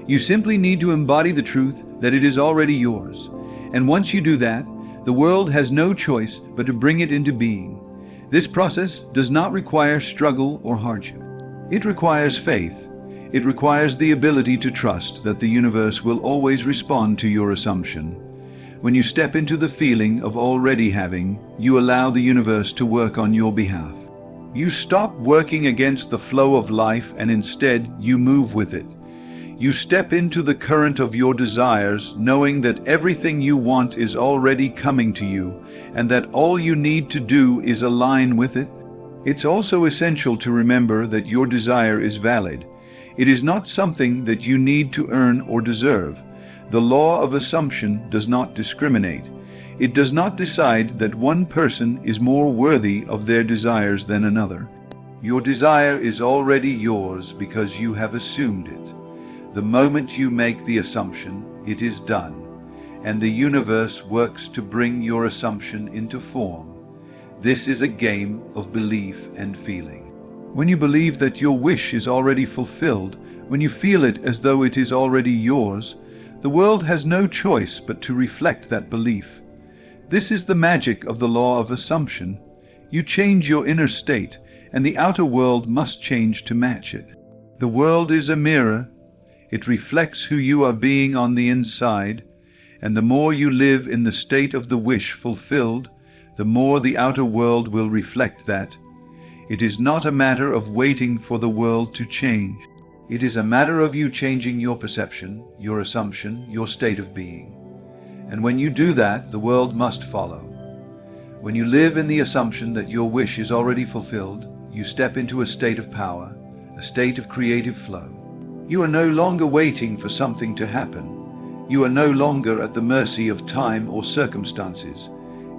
You simply need to embody the truth that it is already yours. And once you do that, the world has no choice but to bring it into being. This process does not require struggle or hardship. It requires faith. It requires the ability to trust that the universe will always respond to your assumption. When you step into the feeling of already having, you allow the universe to work on your behalf. You stop working against the flow of life, and instead you move with it. You step into the current of your desires, knowing that everything you want is already coming to you, and that all you need to do is align with it. It's also essential to remember that your desire is valid. It is not something that you need to earn or deserve. The law of assumption does not discriminate. It does not decide that one person is more worthy of their desires than another. Your desire is already yours because you have assumed it. The moment you make the assumption, it is done, and the universe works to bring your assumption into form. This is a game of belief and feeling. When you believe that your wish is already fulfilled, when you feel it as though it is already yours, the world has no choice but to reflect that belief. This is the magic of the law of assumption. You change your inner state, and the outer world must change to match it. The world is a mirror. It reflects who you are being on the inside, and the more you live in the state of the wish fulfilled, the more the outer world will reflect that. It is not a matter of waiting for the world to change. It is a matter of you changing your perception, your assumption, your state of being. And when you do that, the world must follow. When you live in the assumption that your wish is already fulfilled, you step into a state of power, a state of creative flow. You are no longer waiting for something to happen. You are no longer at the mercy of time or circumstances.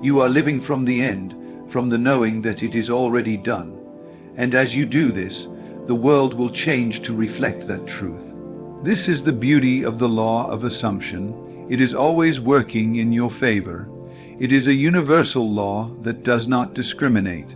You are living from the end, from the knowing that it is already done. And as you do this, the world will change to reflect that truth. This is the beauty of the law of assumption. It is always working in your favor. It is a universal law that does not discriminate.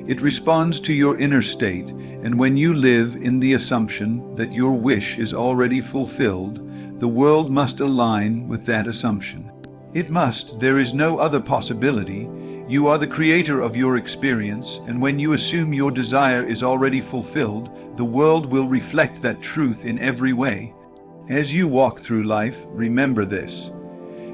It responds to your inner state, and when you live in the assumption that your wish is already fulfilled, the world must align with that assumption. It must. There is no other possibility. You are the creator of your experience, and when you assume your desire is already fulfilled, the world will reflect that truth in every way. As you walk through life, remember this.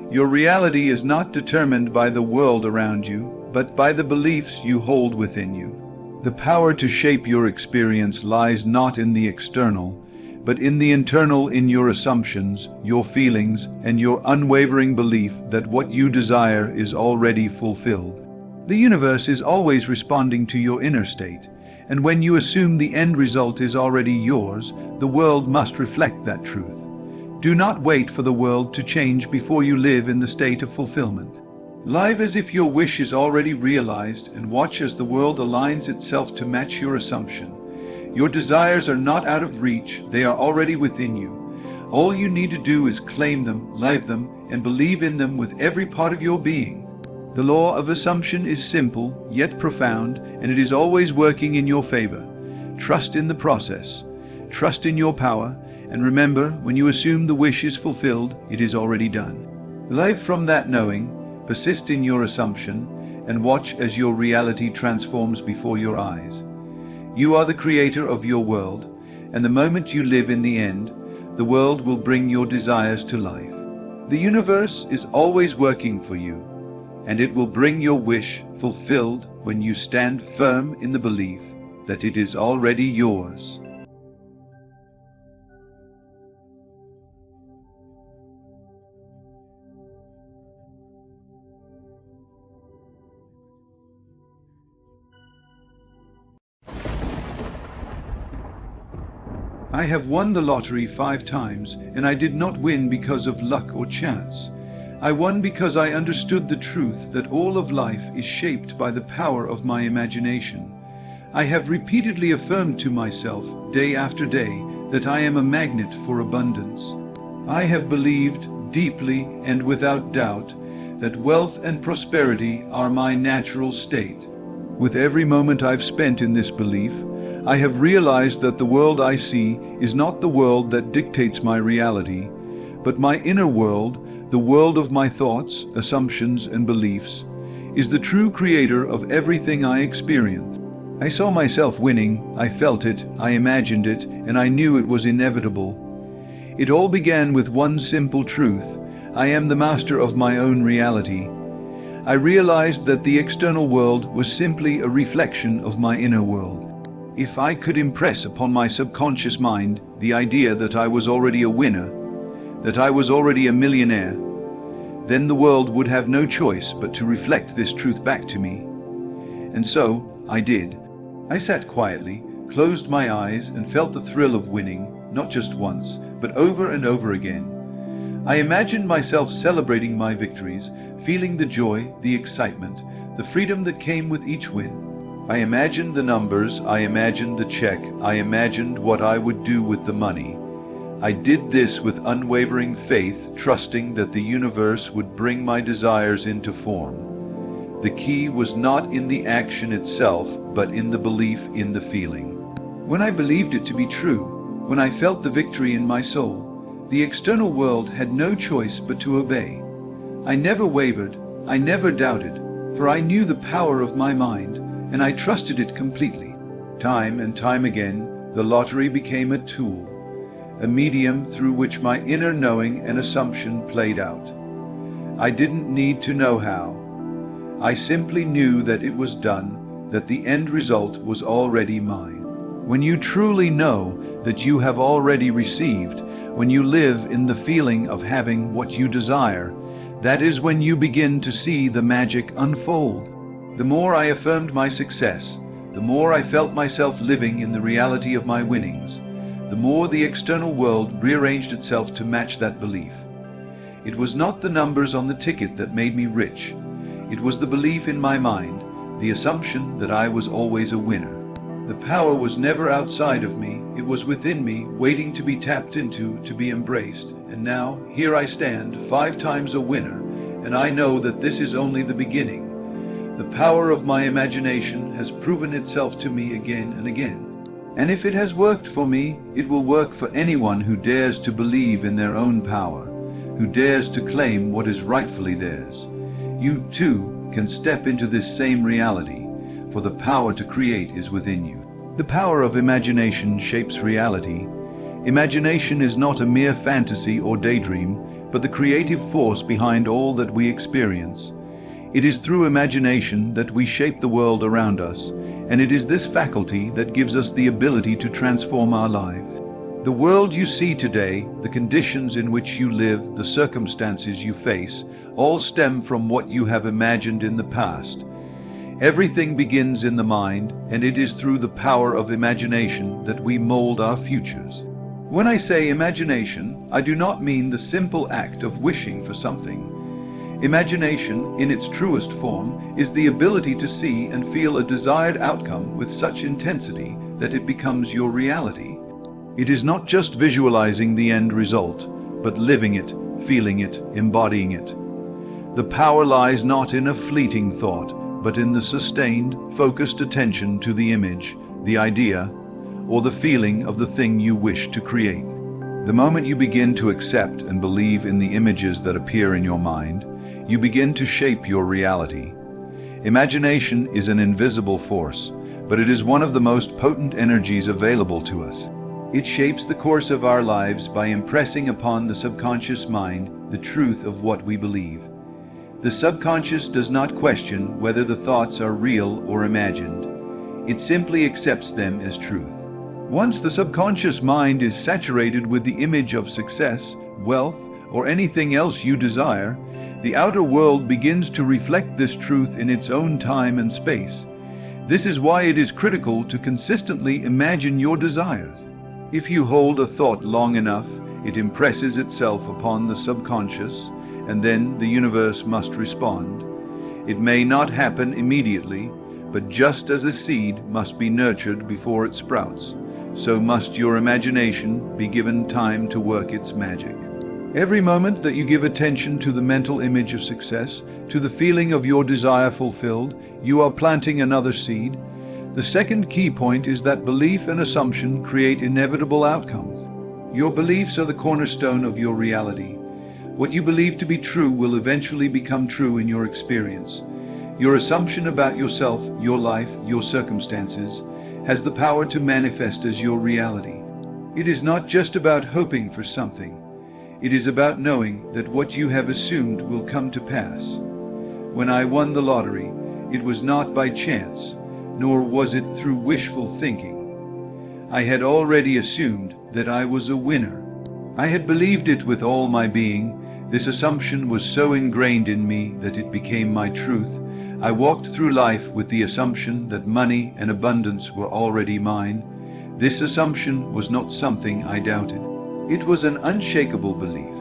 Your reality is not determined by the world around you, but by the beliefs you hold within you. The power to shape your experience lies not in the external, but in the internal, in your assumptions, your feelings, and your unwavering belief that what you desire is already fulfilled. The universe is always responding to your inner state, and when you assume the end result is already yours, the world must reflect that truth. Do not wait for the world to change before you live in the state of fulfillment. Live as if your wish is already realized, and watch as the world aligns itself to match your assumption. Your desires are not out of reach, they are already within you. All you need to do is claim them, live them, and believe in them with every part of your being. The law of assumption is simple, yet profound, and it is always working in your favor. Trust in the process. Trust in your power, and remember, when you assume the wish is fulfilled, it is already done. Live from that knowing, persist in your assumption, and watch as your reality transforms before your eyes. You are the creator of your world, and the moment you live in the end, the world will bring your desires to life. The universe is always working for you, and it will bring your wish fulfilled when you stand firm in the belief that it is already yours. I have won the lottery 5 times, and I did not win because of luck or chance. I won because I understood the truth that all of life is shaped by the power of my imagination. I have repeatedly affirmed to myself, day after day, that I am a magnet for abundance. I have believed deeply and without doubt that wealth and prosperity are my natural state. With every moment I've spent in this belief, I have realized that the world I see is not the world that dictates my reality, but my inner world, the world of my thoughts, assumptions, and beliefs, is the true creator of everything I experience. I saw myself winning, I felt it, I imagined it, and I knew it was inevitable. It all began with one simple truth: I am the master of my own reality. I realized that the external world was simply a reflection of my inner world. If I could impress upon my subconscious mind the idea that I was already a winner, that I was already a millionaire, then the world would have no choice but to reflect this truth back to me. And so I did. I sat quietly, closed my eyes, and felt the thrill of winning, not just once, but over and over again. I imagined myself celebrating my victories, feeling the joy, the excitement, the freedom that came with each win. I imagined the numbers, I imagined the check, I imagined what I would do with the money. I did this with unwavering faith, trusting that the universe would bring my desires into form. The key was not in the action itself, but in the belief, in the feeling. When I believed it to be true, when I felt the victory in my soul, the external world had no choice but to obey. I never wavered, I never doubted, for I knew the power of my mind, and I trusted it completely. Time and time again, the lottery became a tool, a medium through which my inner knowing and assumption played out. I didn't need to know how. I simply knew that it was done, that the end result was already mine. When you truly know that you have already received, when you live in the feeling of having what you desire, that is when you begin to see the magic unfold. The more I affirmed my success, the more I felt myself living in the reality of my winnings, the more the external world rearranged itself to match that belief. It was not the numbers on the ticket that made me rich. It was the belief in my mind, the assumption that I was always a winner. The power was never outside of me, it was within me, waiting to be tapped into, to be embraced. And now, here I stand, 5 times a winner, and I know that this is only the beginning. The power of my imagination has proven itself to me again and again. And if it has worked for me, it will work for anyone who dares to believe in their own power, who dares to claim what is rightfully theirs. You too can step into this same reality, for the power to create is within you. The power of imagination shapes reality. Imagination is not a mere fantasy or daydream, but the creative force behind all that we experience. It is through imagination that we shape the world around us, and it is this faculty that gives us the ability to transform our lives. The world you see today, the conditions in which you live, the circumstances you face, all stem from what you have imagined in the past. Everything begins in the mind, and it is through the power of imagination that we mold our futures. When I say imagination, I do not mean the simple act of wishing for something. Imagination, in its truest form, is the ability to see and feel a desired outcome with such intensity that it becomes your reality. It is not just visualizing the end result, but living it, feeling it, embodying it. The power lies not in a fleeting thought, but in the sustained, focused attention to the image, the idea, or the feeling of the thing you wish to create. The moment you begin to accept and believe in the images that appear in your mind, you begin to shape your reality. Imagination is an invisible force, but it is one of the most potent energies available to us. It shapes the course of our lives by impressing upon the subconscious mind the truth of what we believe. The subconscious does not question whether the thoughts are real or imagined. It simply accepts them as truth. Once the subconscious mind is saturated with the image of success, wealth, or anything else you desire, the outer world begins to reflect this truth in its own time and space. This is why it is critical to consistently imagine your desires. If you hold a thought long enough, it impresses itself upon the subconscious, and then the universe must respond. It may not happen immediately, but just as a seed must be nurtured before it sprouts, so must your imagination be given time to work its magic. Every moment that you give attention to the mental image of success, to the feeling of your desire fulfilled, you are planting another seed. The second key point is that belief and assumption create inevitable outcomes. Your beliefs are the cornerstone of your reality. What you believe to be true will eventually become true in your experience. Your assumption about yourself, your life, your circumstances, has the power to manifest as your reality. It is not just about hoping for something. It is about knowing that what you have assumed will come to pass. When I won the lottery, it was not by chance, nor was it through wishful thinking. I had already assumed that I was a winner. I had believed it with all my being. This assumption was so ingrained in me that it became my truth. I walked through life with the assumption that money and abundance were already mine. This assumption was not something I doubted. It was an unshakable belief,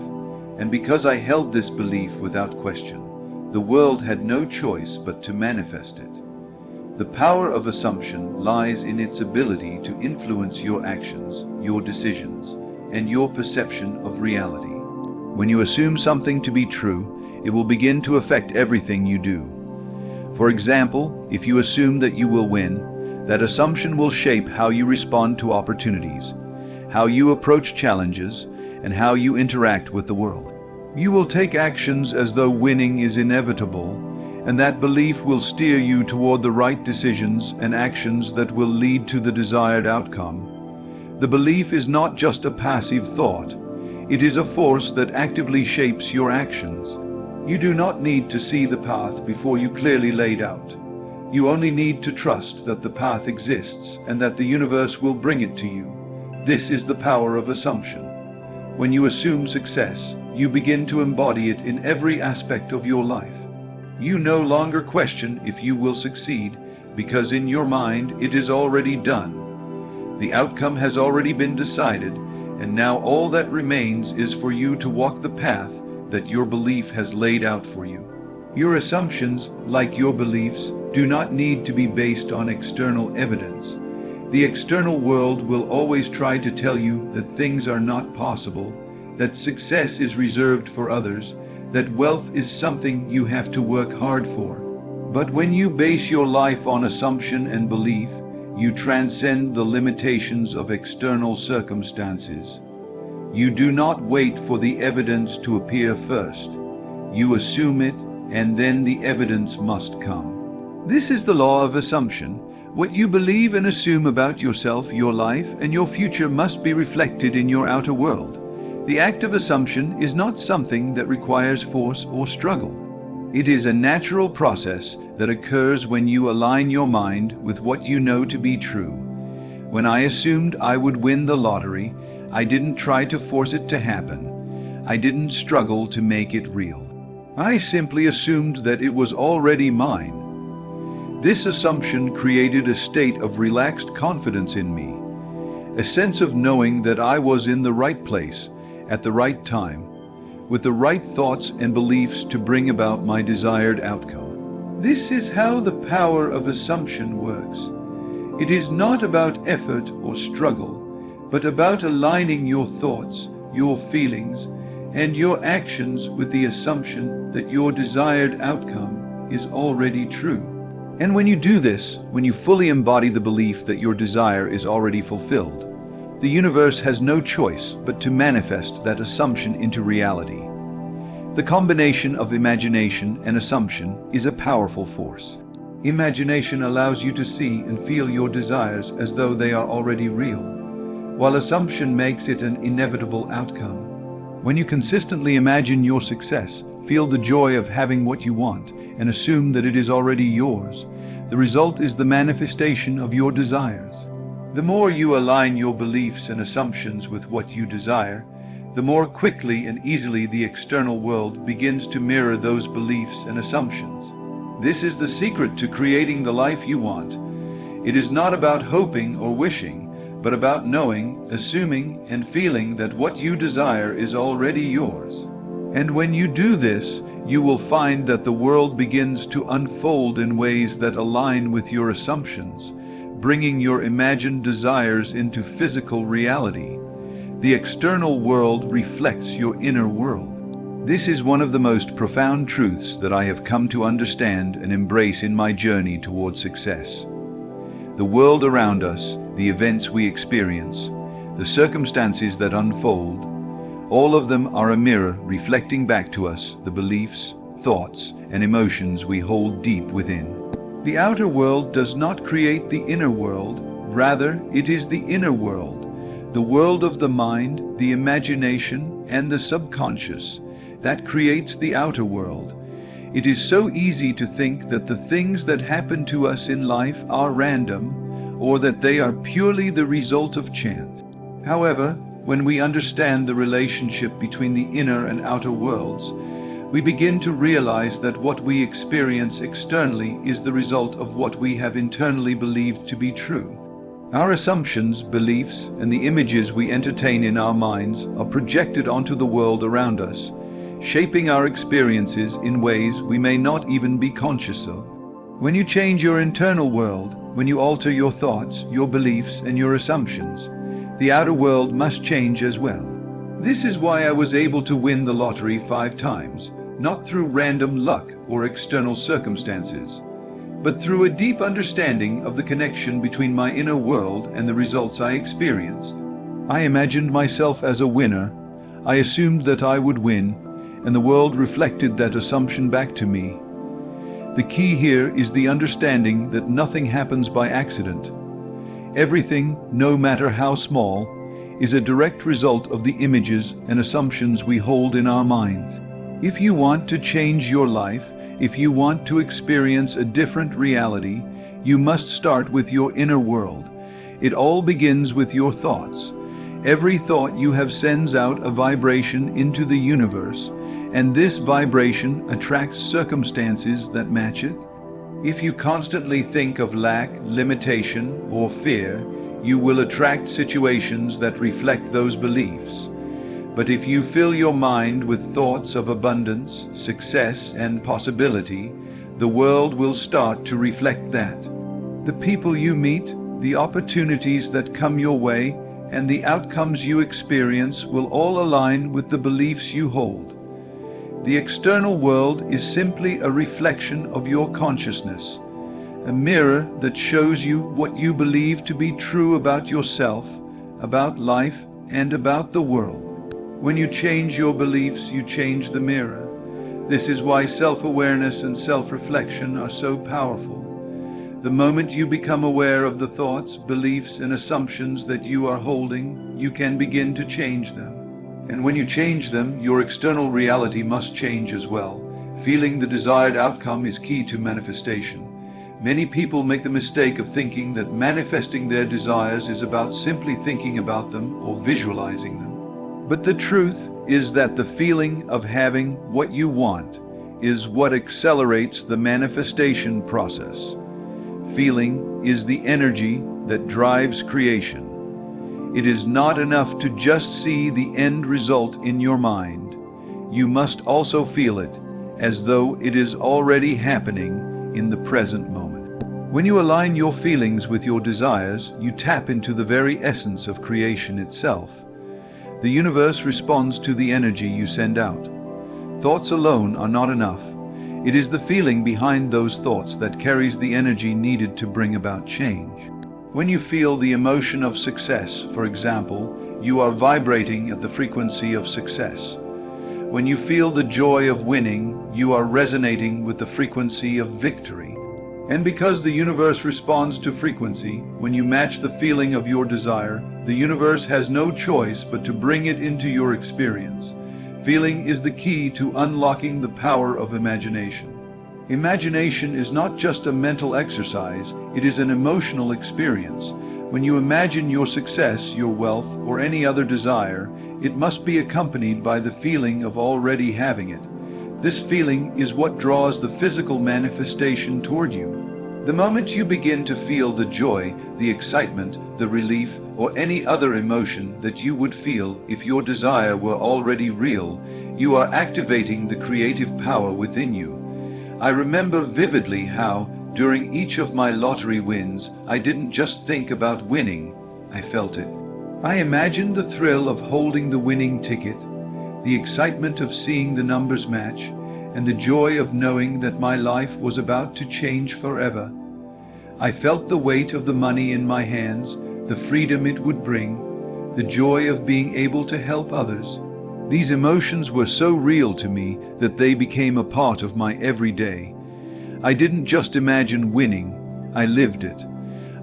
and because I held this belief without question, the world had no choice but to manifest it. The power of assumption lies in its ability to influence your actions, your decisions, and your perception of reality. When you assume something to be true, it will begin to affect everything you do. For example, if you assume that you will win, that assumption will shape how you respond to opportunities, how you approach challenges, and how you interact with the world. You will take actions as though winning is inevitable, and that belief will steer you toward the right decisions and actions that will lead to the desired outcome. The belief is not just a passive thought. It is a force that actively shapes your actions. You do not need to see the path before you clearly laid out. You only need to trust that the path exists and that the universe will bring it to you. This is the power of assumption. When you assume success, you begin to embody it in every aspect of your life. You no longer question if you will succeed, because in your mind it is already done. The outcome has already been decided, and now all that remains is for you to walk the path that your belief has laid out for you. Your assumptions, like your beliefs, do not need to be based on external evidence. The external world will always try to tell you that things are not possible, that success is reserved for others, that wealth is something you have to work hard for. But when you base your life on assumption and belief, you transcend the limitations of external circumstances. You do not wait for the evidence to appear first. You assume it, and then the evidence must come. This is the law of assumption. What you believe and assume about yourself, your life, and your future must be reflected in your outer world. The act of assumption is not something that requires force or struggle. It is a natural process that occurs when you align your mind with what you know to be true. When I assumed I would win the lottery, I didn't try to force it to happen. I didn't struggle to make it real. I simply assumed that it was already mine. This assumption created a state of relaxed confidence in me, a sense of knowing that I was in the right place, at the right time, with the right thoughts and beliefs to bring about my desired outcome. This is how the power of assumption works. It is not about effort or struggle, but about aligning your thoughts, your feelings, and your actions with the assumption that your desired outcome is already true. And when you do this, when you fully embody the belief that your desire is already fulfilled, the universe has no choice but to manifest that assumption into reality. The combination of imagination and assumption is a powerful force. Imagination allows you to see and feel your desires as though they are already real, while assumption makes it an inevitable outcome. When you consistently imagine your success, feel the joy of having what you want, and assume that it is already yours, the result is the manifestation of your desires. The more you align your beliefs and assumptions with what you desire, the more quickly and easily the external world begins to mirror those beliefs and assumptions. This is the secret to creating the life you want. It is not about hoping or wishing, but about knowing, assuming, and feeling that what you desire is already yours. And when you do this, you will find that the world begins to unfold in ways that align with your assumptions, bringing your imagined desires into physical reality. The external world reflects your inner world. This is one of the most profound truths that I have come to understand and embrace in my journey toward success. The world around us, the events we experience, the circumstances that unfold, all of them are a mirror reflecting back to us the beliefs, thoughts, and emotions we hold deep within. The outer world does not create the inner world, rather it is the inner world, the world of the mind, the imagination, and the subconscious, that creates the outer world. It is so easy to think that the things that happen to us in life are random, or that they are purely the result of chance. However, when we understand the relationship between the inner and outer worlds, we begin to realize that what we experience externally is the result of what we have internally believed to be true. Our assumptions, beliefs, and the images we entertain in our minds are projected onto the world around us, shaping our experiences in ways we may not even be conscious of. When you change your internal world, when you alter your thoughts, your beliefs, and your assumptions, the outer world must change as well. This is why I was able to win the lottery 5 times, not through random luck or external circumstances, but through a deep understanding of the connection between my inner world and the results I experience. I imagined myself as a winner, I assumed that I would win, and the world reflected that assumption back to me. The key here is the understanding that nothing happens by accident. Everything, no matter how small, is a direct result of the images and assumptions we hold in our minds. If you want to change your life, if you want to experience a different reality, you must start with your inner world. It all begins with your thoughts. Every thought you have sends out a vibration into the universe, and this vibration attracts circumstances that match it. If you constantly think of lack, limitation, or fear, you will attract situations that reflect those beliefs. But if you fill your mind with thoughts of abundance, success, and possibility, the world will start to reflect that. The people you meet, the opportunities that come your way, and the outcomes you experience will all align with the beliefs you hold. The external world is simply a reflection of your consciousness, a mirror that shows you what you believe to be true about yourself, about life, and about the world. When you change your beliefs, you change the mirror. This is why self-awareness and self-reflection are so powerful. The moment you become aware of the thoughts, beliefs, and assumptions that you are holding, you can begin to change them. And when you change them, your external reality must change as well. Feeling the desired outcome is key to manifestation. Many people make the mistake of thinking that manifesting their desires is about simply thinking about them or visualizing them. But the truth is that the feeling of having what you want is what accelerates the manifestation process. Feeling is the energy that drives creation. It is not enough to just see the end result in your mind. You must also feel it as though it is already happening in the present moment. When you align your feelings with your desires, you tap into the very essence of creation itself. The universe responds to the energy you send out. Thoughts alone are not enough. It is the feeling behind those thoughts that carries the energy needed to bring about change. When you feel the emotion of success, for example, you are vibrating at the frequency of success. When you feel the joy of winning, you are resonating with the frequency of victory. And because the universe responds to frequency, when you match the feeling of your desire, the universe has no choice but to bring it into your experience. Feeling is the key to unlocking the power of imagination. Imagination is not just a mental exercise, it is an emotional experience. When you imagine your success, your wealth, or any other desire, it must be accompanied by the feeling of already having it. This feeling is what draws the physical manifestation toward you. The moment you begin to feel the joy, the excitement, the relief, or any other emotion that you would feel if your desire were already real, you are activating the creative power within you. I remember vividly how, during each of my lottery wins, I didn't just think about winning, I felt it. I imagined the thrill of holding the winning ticket, the excitement of seeing the numbers match, and the joy of knowing that my life was about to change forever. I felt the weight of the money in my hands, the freedom it would bring, the joy of being able to help others. These emotions were so real to me that they became a part of my everyday. I didn't just imagine winning, I lived it.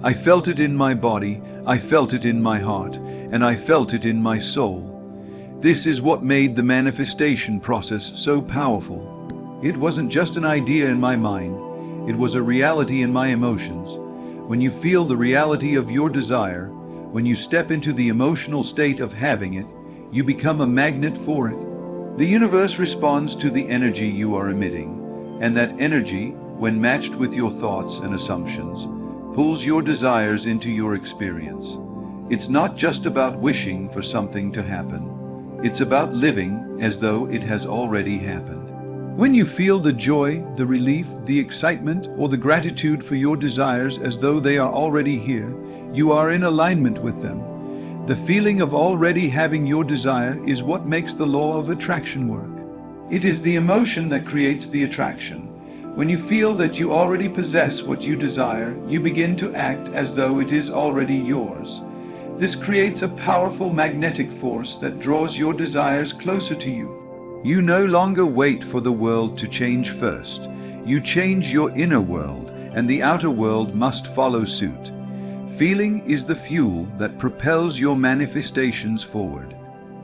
I felt it in my body, I felt it in my heart, and I felt it in my soul. This is what made the manifestation process so powerful. It wasn't just an idea in my mind, it was a reality in my emotions. When you feel the reality of your desire, when you step into the emotional state of having it, you become a magnet for it. The universe responds to the energy you are emitting, and that energy, when matched with your thoughts and assumptions, pulls your desires into your experience. It's not just about wishing for something to happen. It's about living as though it has already happened. When you feel the joy, the relief, the excitement, or the gratitude for your desires as though they are already here, you are in alignment with them. The feeling of already having your desire is what makes the law of attraction work. It is the emotion that creates the attraction. When you feel that you already possess what you desire, you begin to act as though it is already yours. This creates a powerful magnetic force that draws your desires closer to you. You no longer wait for the world to change first. You change your inner world, and the outer world must follow suit. Feeling is the fuel that propels your manifestations forward.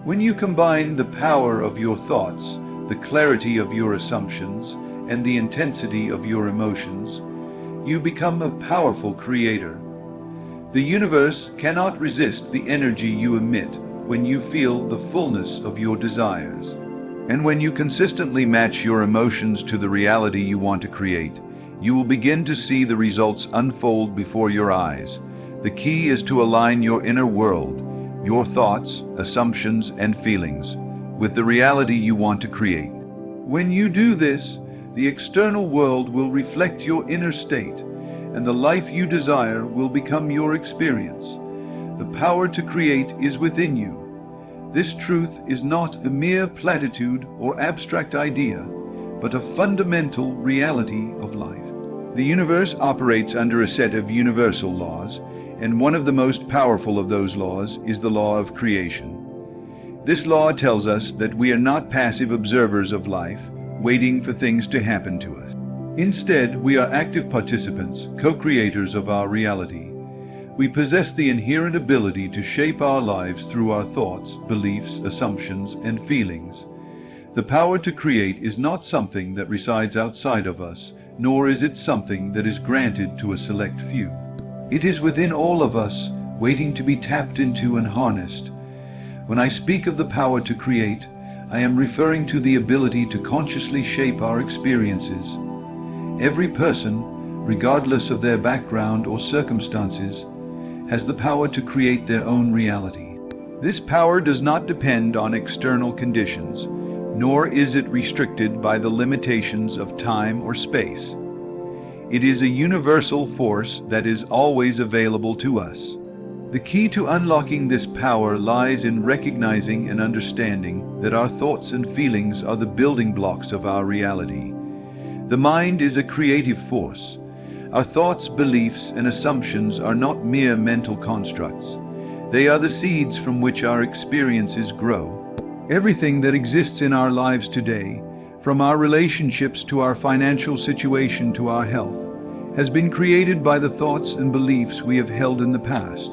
When you combine the power of your thoughts, the clarity of your assumptions, and the intensity of your emotions, you become a powerful creator. The universe cannot resist the energy you emit when you feel the fullness of your desires. And when you consistently match your emotions to the reality you want to create, you will begin to see the results unfold before your eyes. The key is to align your inner world, your thoughts, assumptions, and feelings, with the reality you want to create. When you do this, the external world will reflect your inner state, and the life you desire will become your experience. The power to create is within you. This truth is not a mere platitude or abstract idea, but a fundamental reality of life. The universe operates under a set of universal laws, and one of the most powerful of those laws is the law of creation. This law tells us that we are not passive observers of life, waiting for things to happen to us. Instead, we are active participants, co-creators of our reality. We possess the inherent ability to shape our lives through our thoughts, beliefs, assumptions, and feelings. The power to create is not something that resides outside of us, nor is it something that is granted to a select few. It is within all of us, waiting to be tapped into and harnessed. When I speak of the power to create, I am referring to the ability to consciously shape our experiences. Every person, regardless of their background or circumstances, has the power to create their own reality. This power does not depend on external conditions, nor is it restricted by the limitations of time or space. It is a universal force that is always available to us. The key to unlocking this power lies in recognizing and understanding that our thoughts and feelings are the building blocks of our reality. The mind is a creative force. Our thoughts, beliefs, and assumptions are not mere mental constructs. They are the seeds from which our experiences grow. Everything that exists in our lives today, from our relationships to our financial situation to our health, has been created by the thoughts and beliefs we have held in the past.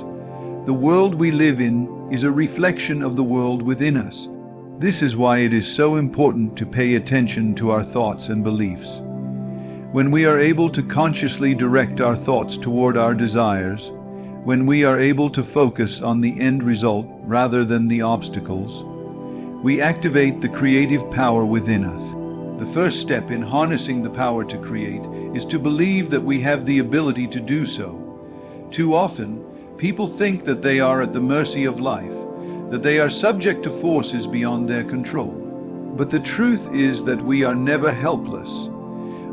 The world we live in is a reflection of the world within us. This is why it is so important to pay attention to our thoughts and beliefs. When we are able to consciously direct our thoughts toward our desires, when we are able to focus on the end result rather than the obstacles, we activate the creative power within us. The first step in harnessing the power to create is to believe that we have the ability to do so. Too often, people think that they are at the mercy of life, that they are subject to forces beyond their control. But the truth is that we are never helpless.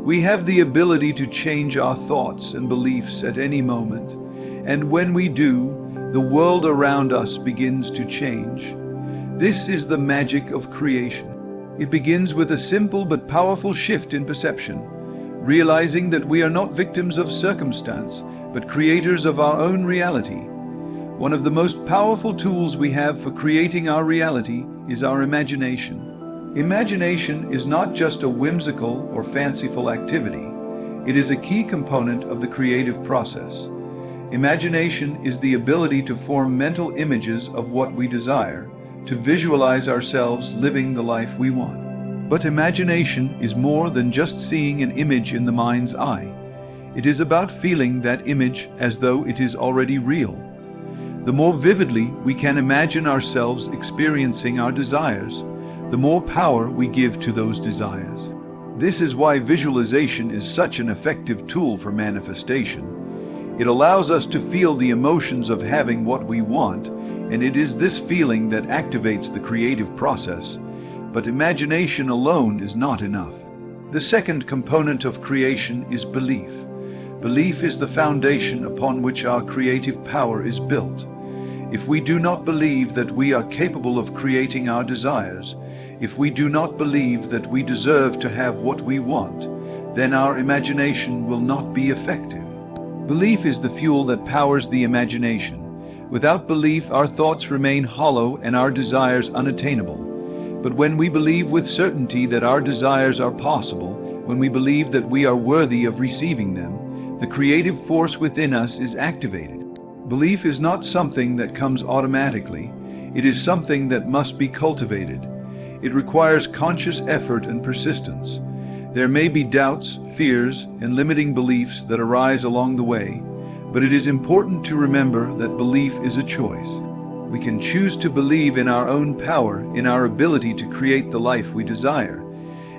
We have the ability to change our thoughts and beliefs at any moment, and when we do, the world around us begins to change. This is the magic of creation. It begins with a simple but powerful shift in perception, realizing that we are not victims of circumstance, but creators of our own reality. One of the most powerful tools we have for creating our reality is our imagination. Imagination is not just a whimsical or fanciful activity. It is a key component of the creative process. Imagination is the ability to form mental images of what we desire, to visualize ourselves living the life we want. But imagination is more than just seeing an image in the mind's eye. It is about feeling that image as though it is already real. The more vividly we can imagine ourselves experiencing our desires, the more power we give to those desires. This is why visualization is such an effective tool for manifestation. It allows us to feel the emotions of having what we want, and it is this feeling that activates the creative process. But imagination alone is not enough. The second component of creation is belief. Belief is the foundation upon which our creative power is built. If we do not believe that we are capable of creating our desires, if we do not believe that we deserve to have what we want, then our imagination will not be effective. Belief is the fuel that powers the imagination. Without belief, our thoughts remain hollow and our desires unattainable. But when we believe with certainty that our desires are possible, when we believe that we are worthy of receiving them, the creative force within us is activated. Belief is not something that comes automatically. It is something that must be cultivated. It requires conscious effort and persistence. There may be doubts, fears, and limiting beliefs that arise along the way, but it is important to remember that belief is a choice. We can choose to believe in our own power, in our ability to create the life we desire.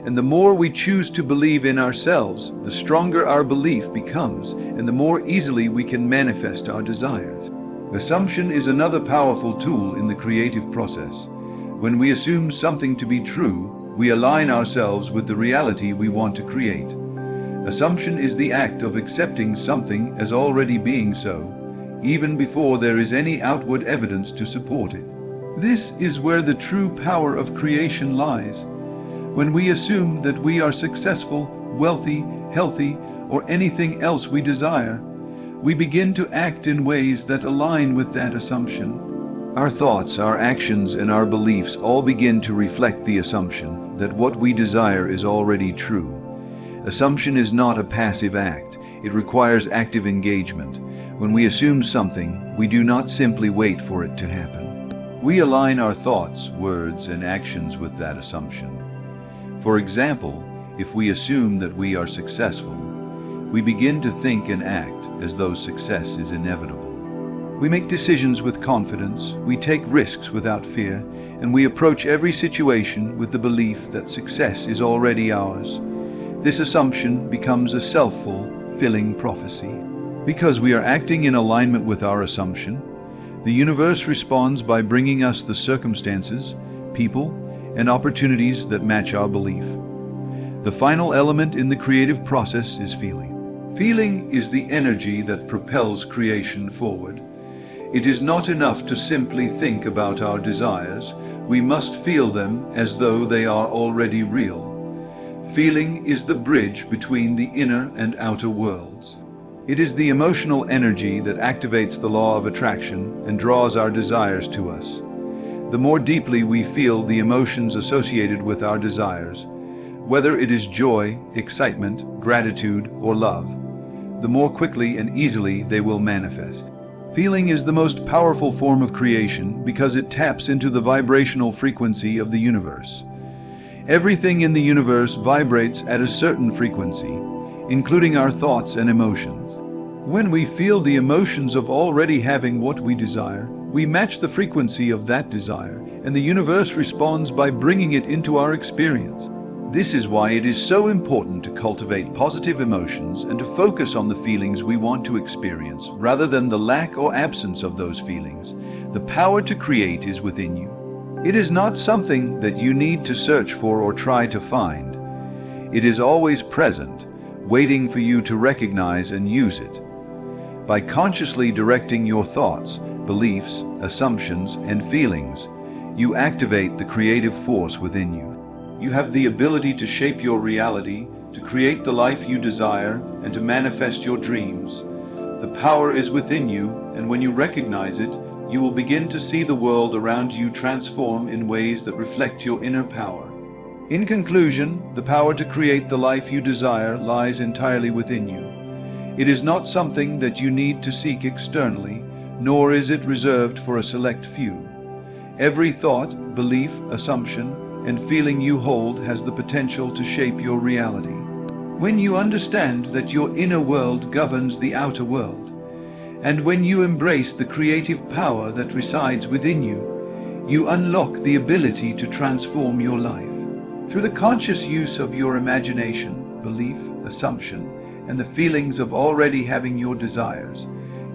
And the more we choose to believe in ourselves, the stronger our belief becomes, and the more easily we can manifest our desires. Assumption is another powerful tool in the creative process. When we assume something to be true, we align ourselves with the reality we want to create. Assumption is the act of accepting something as already being so, even before there is any outward evidence to support it. This is where the true power of creation lies. When we assume that we are successful, wealthy, healthy, or anything else we desire, we begin to act in ways that align with that assumption. Our thoughts, our actions, and our beliefs all begin to reflect the assumption that what we desire is already true. Assumption is not a passive act. It requires active engagement. When we assume something, we do not simply wait for it to happen. We align our thoughts, words, and actions with that assumption. For example, if we assume that we are successful, we begin to think and act as though success is inevitable. We make decisions with confidence, we take risks without fear, and we approach every situation with the belief that success is already ours. This assumption becomes a self-fulfilling prophecy. Because we are acting in alignment with our assumption, the universe responds by bringing us the circumstances, people, and opportunities that match our belief. The final element in the creative process is feeling. Feeling is the energy that propels creation forward. It is not enough to simply think about our desires. We must feel them as though they are already real. Feeling is the bridge between the inner and outer worlds. It is the emotional energy that activates the law of attraction and draws our desires to us. The more deeply we feel the emotions associated with our desires, whether it is joy, excitement, gratitude, or love, the more quickly and easily they will manifest. Feeling is the most powerful form of creation because it taps into the vibrational frequency of the universe. Everything in the universe vibrates at a certain frequency, including our thoughts and emotions. When we feel the emotions of already having what we desire, we match the frequency of that desire, and the universe responds by bringing it into our experience. This is why it is so important to cultivate positive emotions and to focus on the feelings we want to experience, rather than the lack or absence of those feelings. The power to create is within you. It is not something that you need to search for or try to find. It is always present, waiting for you to recognize and use it. By consciously directing your thoughts, beliefs, assumptions, and feelings, you activate the creative force within you. You have the ability to shape your reality, to create the life you desire, and to manifest your dreams. The power is within you, and when you recognize it, you will begin to see the world around you transform in ways that reflect your inner power. In conclusion, the power to create the life you desire lies entirely within you. It is not something that you need to seek externally, nor is it reserved for a select few. Every thought, belief, assumption, and feeling you hold has the potential to shape your reality. When you understand that your inner world governs the outer world, and when you embrace the creative power that resides within you, you unlock the ability to transform your life. Through the conscious use of your imagination, belief, assumption, and the feelings of already having your desires,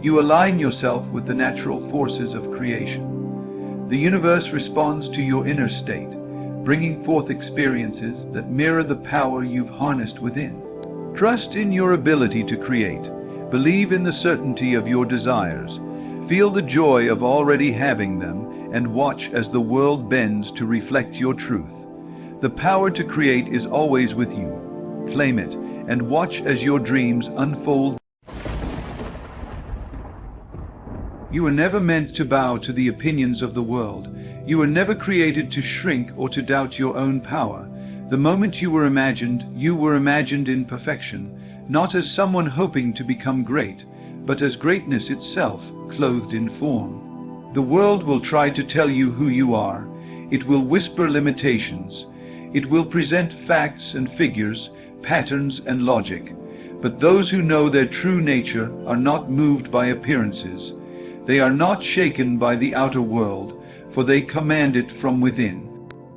you align yourself with the natural forces of creation. The universe responds to your inner state, bringing forth experiences that mirror the power you've harnessed within. Trust in your ability to create. Believe in the certainty of your desires. Feel the joy of already having them, and watch as the world bends to reflect your truth. The power to create is always with you. Claim it, and watch as your dreams unfold. You were never meant to bow to the opinions of the world. You were never created to shrink or to doubt your own power. The moment you were imagined in perfection, not as someone hoping to become great, but as greatness itself, clothed in form. The world will try to tell you who you are. It will whisper limitations. It will present facts and figures, patterns and logic. But those who know their true nature are not moved by appearances. They are not shaken by the outer world, for they command it from within.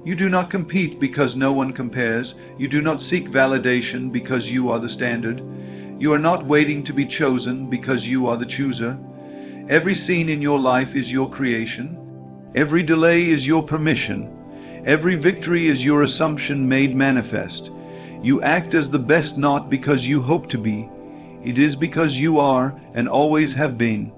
You do not compete because no one compares. You do not seek validation because you are the standard. You are not waiting to be chosen because you are the chooser. Every scene in your life is your creation. Every delay is your permission. Every victory is your assumption made manifest. You act as the best not because you hope to be. It is because you are and always have been.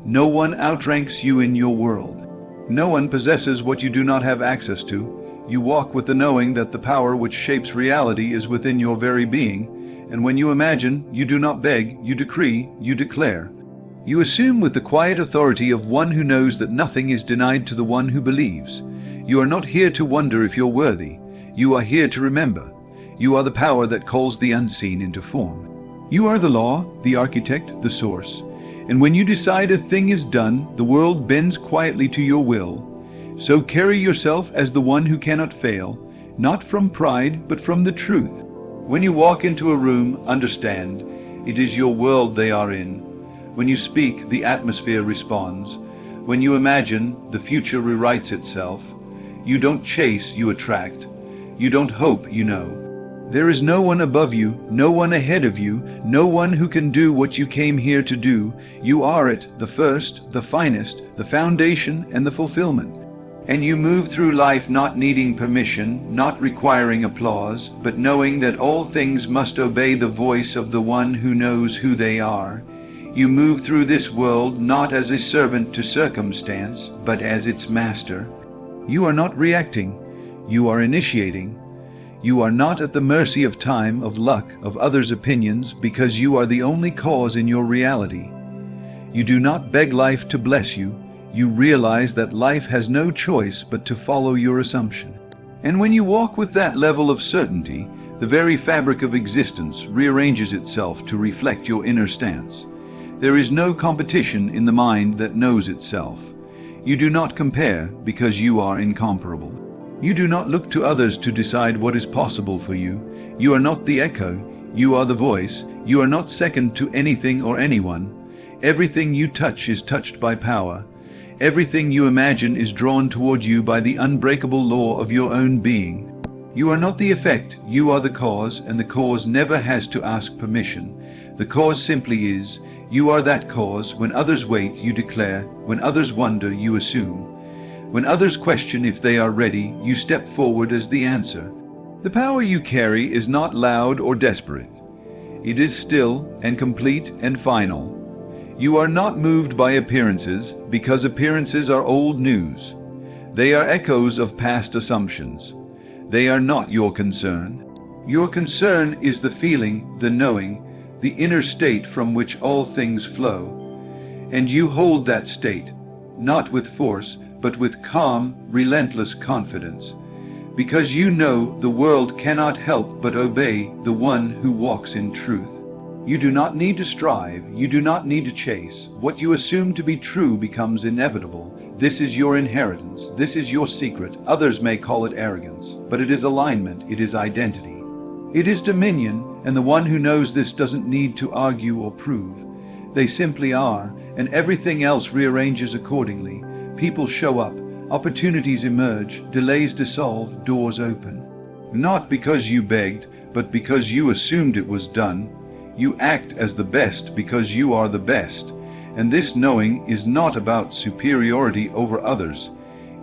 No one outranks you in your world. No one possesses what you do not have access to. You walk with the knowing that the power which shapes reality is within your very being, and when you imagine, you do not beg, you decree, you declare. You assume with the quiet authority of one who knows that nothing is denied to the one who believes. You are not here to wonder if you're worthy. You are here to remember. You are the power that calls the unseen into form. You are the law, the architect, the source. And when you decide a thing is done, the world bends quietly to your will. So carry yourself as the one who cannot fail, not from pride, but from the truth. When you walk into a room, understand, it is your world they are in. When you speak, the atmosphere responds. When you imagine, the future rewrites itself. You don't chase, you attract. You don't hope, you know. There is no one above you, no one ahead of you, no one who can do what you came here to do. You are it, the first, the finest, the foundation, and the fulfillment. And you move through life not needing permission, not requiring applause, but knowing that all things must obey the voice of the one who knows who they are. You move through this world not as a servant to circumstance, but as its master. You are not reacting, you are initiating. You are not at the mercy of time, of luck, of others' opinions, because you are the only cause in your reality. You do not beg life to bless you. You realize that life has no choice but to follow your assumption. And when you walk with that level of certainty, the very fabric of existence rearranges itself to reflect your inner stance. There is no competition in the mind that knows itself. You do not compare because you are incomparable. You do not look to others to decide what is possible for you. You are not the echo, you are the voice. You are not second to anything or anyone. Everything you touch is touched by power. Everything you imagine is drawn toward you by the unbreakable law of your own being. You are not the effect, you are the cause, and the cause never has to ask permission. The cause simply is. You are that cause. When others wait, you declare. When others wonder, you assume. When others question if they are ready, you step forward as the answer. The power you carry is not loud or desperate. It is still and complete and final. You are not moved by appearances, because appearances are old news. They are echoes of past assumptions. They are not your concern. Your concern is the feeling, the knowing, the inner state from which all things flow. And you hold that state, not with force, but with calm, relentless confidence, because you know the world cannot help but obey the one who walks in truth. You do not need to strive, you do not need to chase. What you assume to be true becomes inevitable. This is your inheritance, this is your secret. Others may call it arrogance, but it is alignment, it is identity. It is dominion, and the one who knows this doesn't need to argue or prove. They simply are, and everything else rearranges accordingly. People show up, opportunities emerge, delays dissolve, doors open. Not because you begged, but because you assumed it was done. You act as the best because you are the best. And this knowing is not about superiority over others.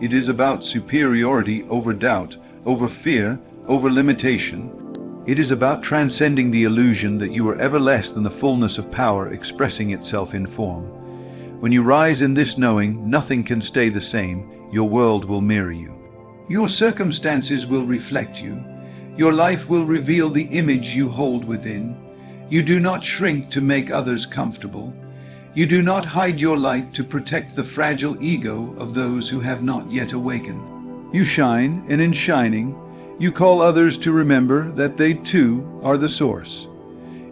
It is about superiority over doubt, over fear, over limitation. It is about transcending the illusion that you are ever less than the fullness of power expressing itself in form. When you rise in this knowing, nothing can stay the same. Your world will mirror you. Your circumstances will reflect you. Your life will reveal the image you hold within. You do not shrink to make others comfortable. You do not hide your light to protect the fragile ego of those who have not yet awakened. You shine, and in shining, you call others to remember that they too are the source.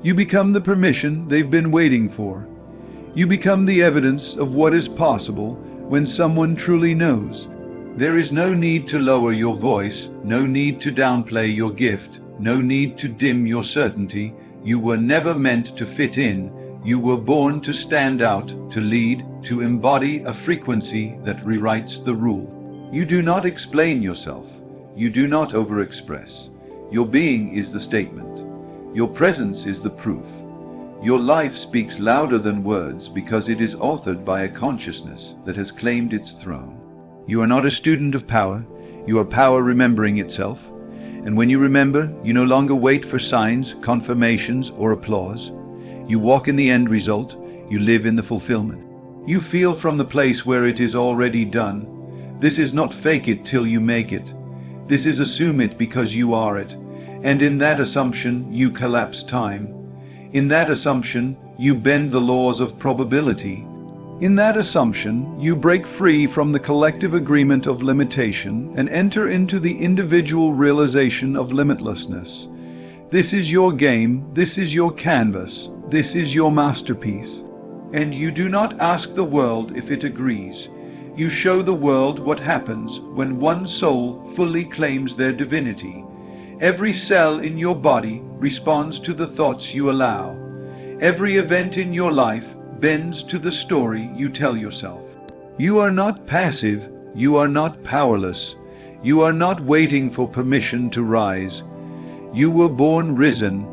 You become the permission they've been waiting for. You become the evidence of what is possible when someone truly knows. There is no need to lower your voice, no need to downplay your gift, no need to dim your certainty. You were never meant to fit in. You were born to stand out, to lead, to embody a frequency that rewrites the rule. You do not explain yourself. You do not overexpress. Your being is the statement. Your presence is the proof. Your life speaks louder than words because it is authored by a consciousness that has claimed its throne. You are not a student of power. You are power remembering itself. And when you remember, you no longer wait for signs, confirmations, or applause. You walk in the end result. You live in the fulfillment. You feel from the place where it is already done. This is not fake it till you make it. This is assume it because you are it. And in that assumption, you collapse time. In that assumption, you bend the laws of probability. In that assumption, you break free from the collective agreement of limitation and enter into the individual realization of limitlessness. This is your game, this is your canvas, this is your masterpiece. And you do not ask the world if it agrees. You show the world what happens when one soul fully claims their divinity. Every cell in your body responds to the thoughts you allow. Every event in your life bends to the story you tell yourself. You are not passive, you are not powerless, you are not waiting for permission to rise. You were born risen,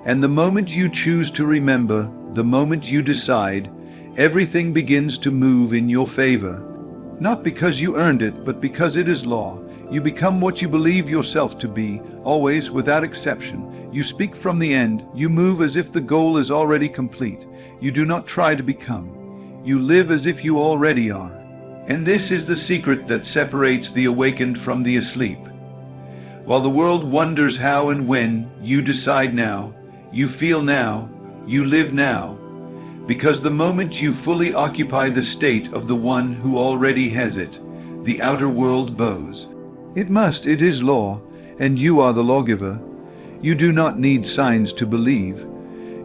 and the moment you choose to remember, the moment you decide, everything begins to move in your favor. Not because you earned it, but because it is law. You become what you believe yourself to be, always without exception. You speak from the end. You move as if the goal is already complete. You do not try to become. You live as if you already are. And this is the secret that separates the awakened from the asleep. While the world wonders how and when, you decide now. You feel now. You live now. Because the moment you fully occupy the state of the one who already has it, the outer world bows. It must, it is law, and you are the lawgiver. You do not need signs to believe.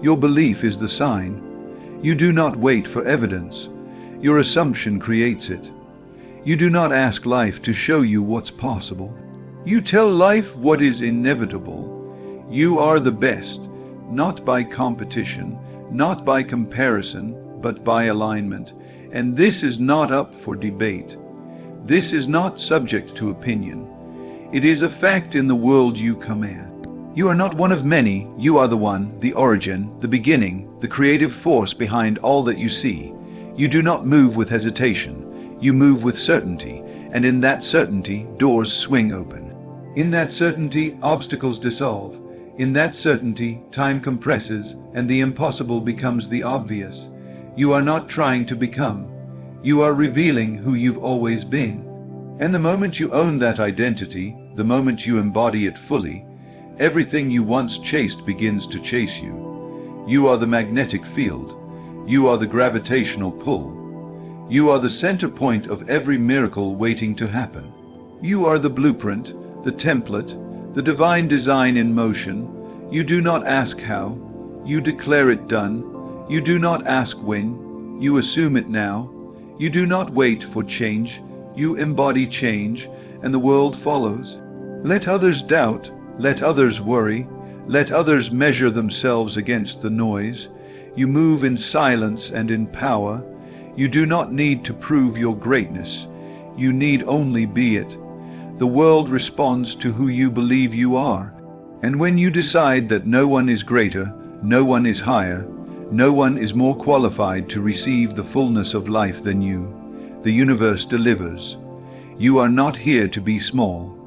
Your belief is the sign. You do not wait for evidence. Your assumption creates it. You do not ask life to show you what's possible. You tell life what is inevitable. You are the best, not by competition, not by comparison, but by alignment. And this is not up for debate. This is not subject to opinion. It is a fact in the world you command. You are not one of many. You are the one, the origin, the beginning, the creative force behind all that you see. You do not move with hesitation. You move with certainty, and in that certainty, doors swing open. In that certainty, obstacles dissolve. In that certainty, time compresses, and the impossible becomes the obvious. You are not trying to become. You are revealing who you've always been. And the moment you own that identity, the moment you embody it fully, everything you once chased begins to chase you. You are the magnetic field. You are the gravitational pull. You are the center point of every miracle waiting to happen. You are the blueprint, the template, the divine design in motion. You do not ask how. You declare it done. You do not ask when. You assume it now. You do not wait for change. You embody change, and the world follows. Let others doubt. Let others worry. Let others measure themselves against the noise. You move in silence and in power. You do not need to prove your greatness. You need only be it. The world responds to who you believe you are. And when you decide that no one is greater, no one is higher, no one is more qualified to receive the fullness of life than you, the universe delivers. You are not here to be small.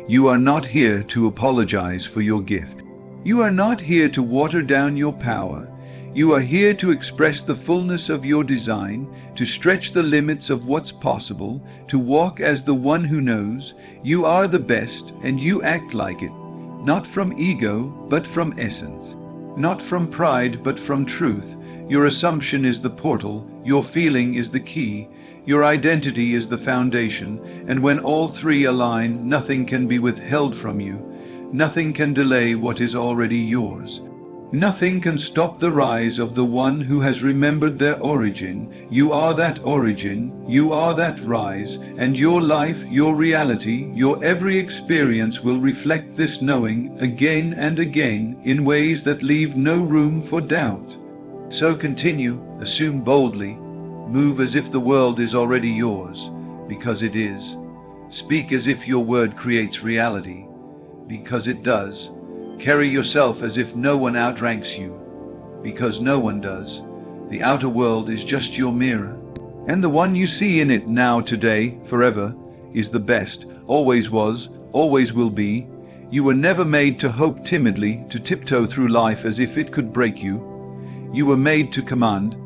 You are not here to apologize for your gift. You are not here to water down your power. You are here to express the fullness of your design, to stretch the limits of what's possible, to walk as the one who knows. You are the best, and you act like it, not from ego, but from essence, not from pride, but from truth. Your assumption is the portal, your feeling is the key, your identity is the foundation, and when all three align, nothing can be withheld from you. Nothing can delay what is already yours. Nothing can stop the rise of the one who has remembered their origin. You are that origin, you are that rise, and your life, your reality, your every experience will reflect this knowing again and again in ways that leave no room for doubt. So continue, assume boldly, move as if the world is already yours, because it is. Speak as if your word creates reality, because it does. Carry yourself as if no one outranks you, because no one does. The outer world is just your mirror, and the one you see in it now, today, forever, is the best, always was, always will be. You were never made to hope timidly, to tiptoe through life as if it could break you. You were made to command,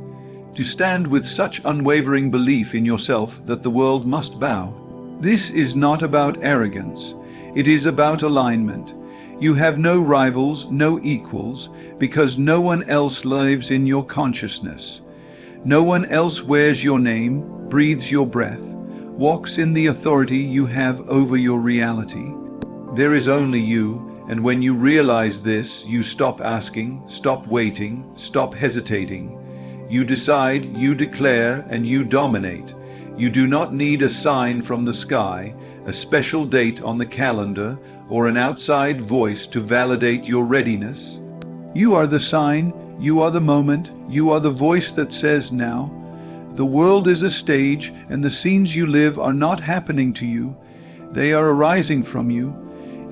to stand with such unwavering belief in yourself that the world must bow. This is not about arrogance, it is about alignment. You have no rivals, no equals, because no one else lives in your consciousness. No one else wears your name, breathes your breath, walks in the authority you have over your reality. There is only you, and when you realize this, you stop asking, stop waiting, stop hesitating. You decide, you declare, and you dominate. You do not need a sign from the sky, a special date on the calendar, or an outside voice to validate your readiness. You are the sign, you are the moment, you are the voice that says now. The world is a stage, and the scenes you live are not happening to you. They are arising from you.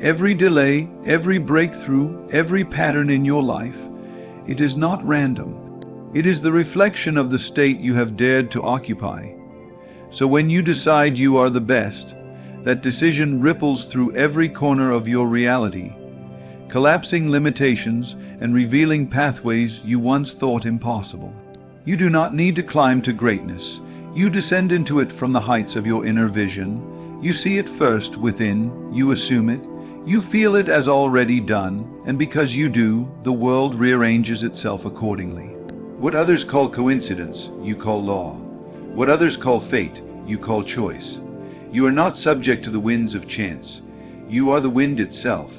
Every delay, every breakthrough, every pattern in your life, it is not random. It is the reflection of the state you have dared to occupy. So when you decide you are the best, that decision ripples through every corner of your reality, collapsing limitations and revealing pathways you once thought impossible. You do not need to climb to greatness. You descend into it from the heights of your inner vision. You see it first within, you assume it, you feel it as already done, and because you do, the world rearranges itself accordingly. What others call coincidence, you call law. What others call fate, you call choice. You are not subject to the winds of chance. You are the wind itself.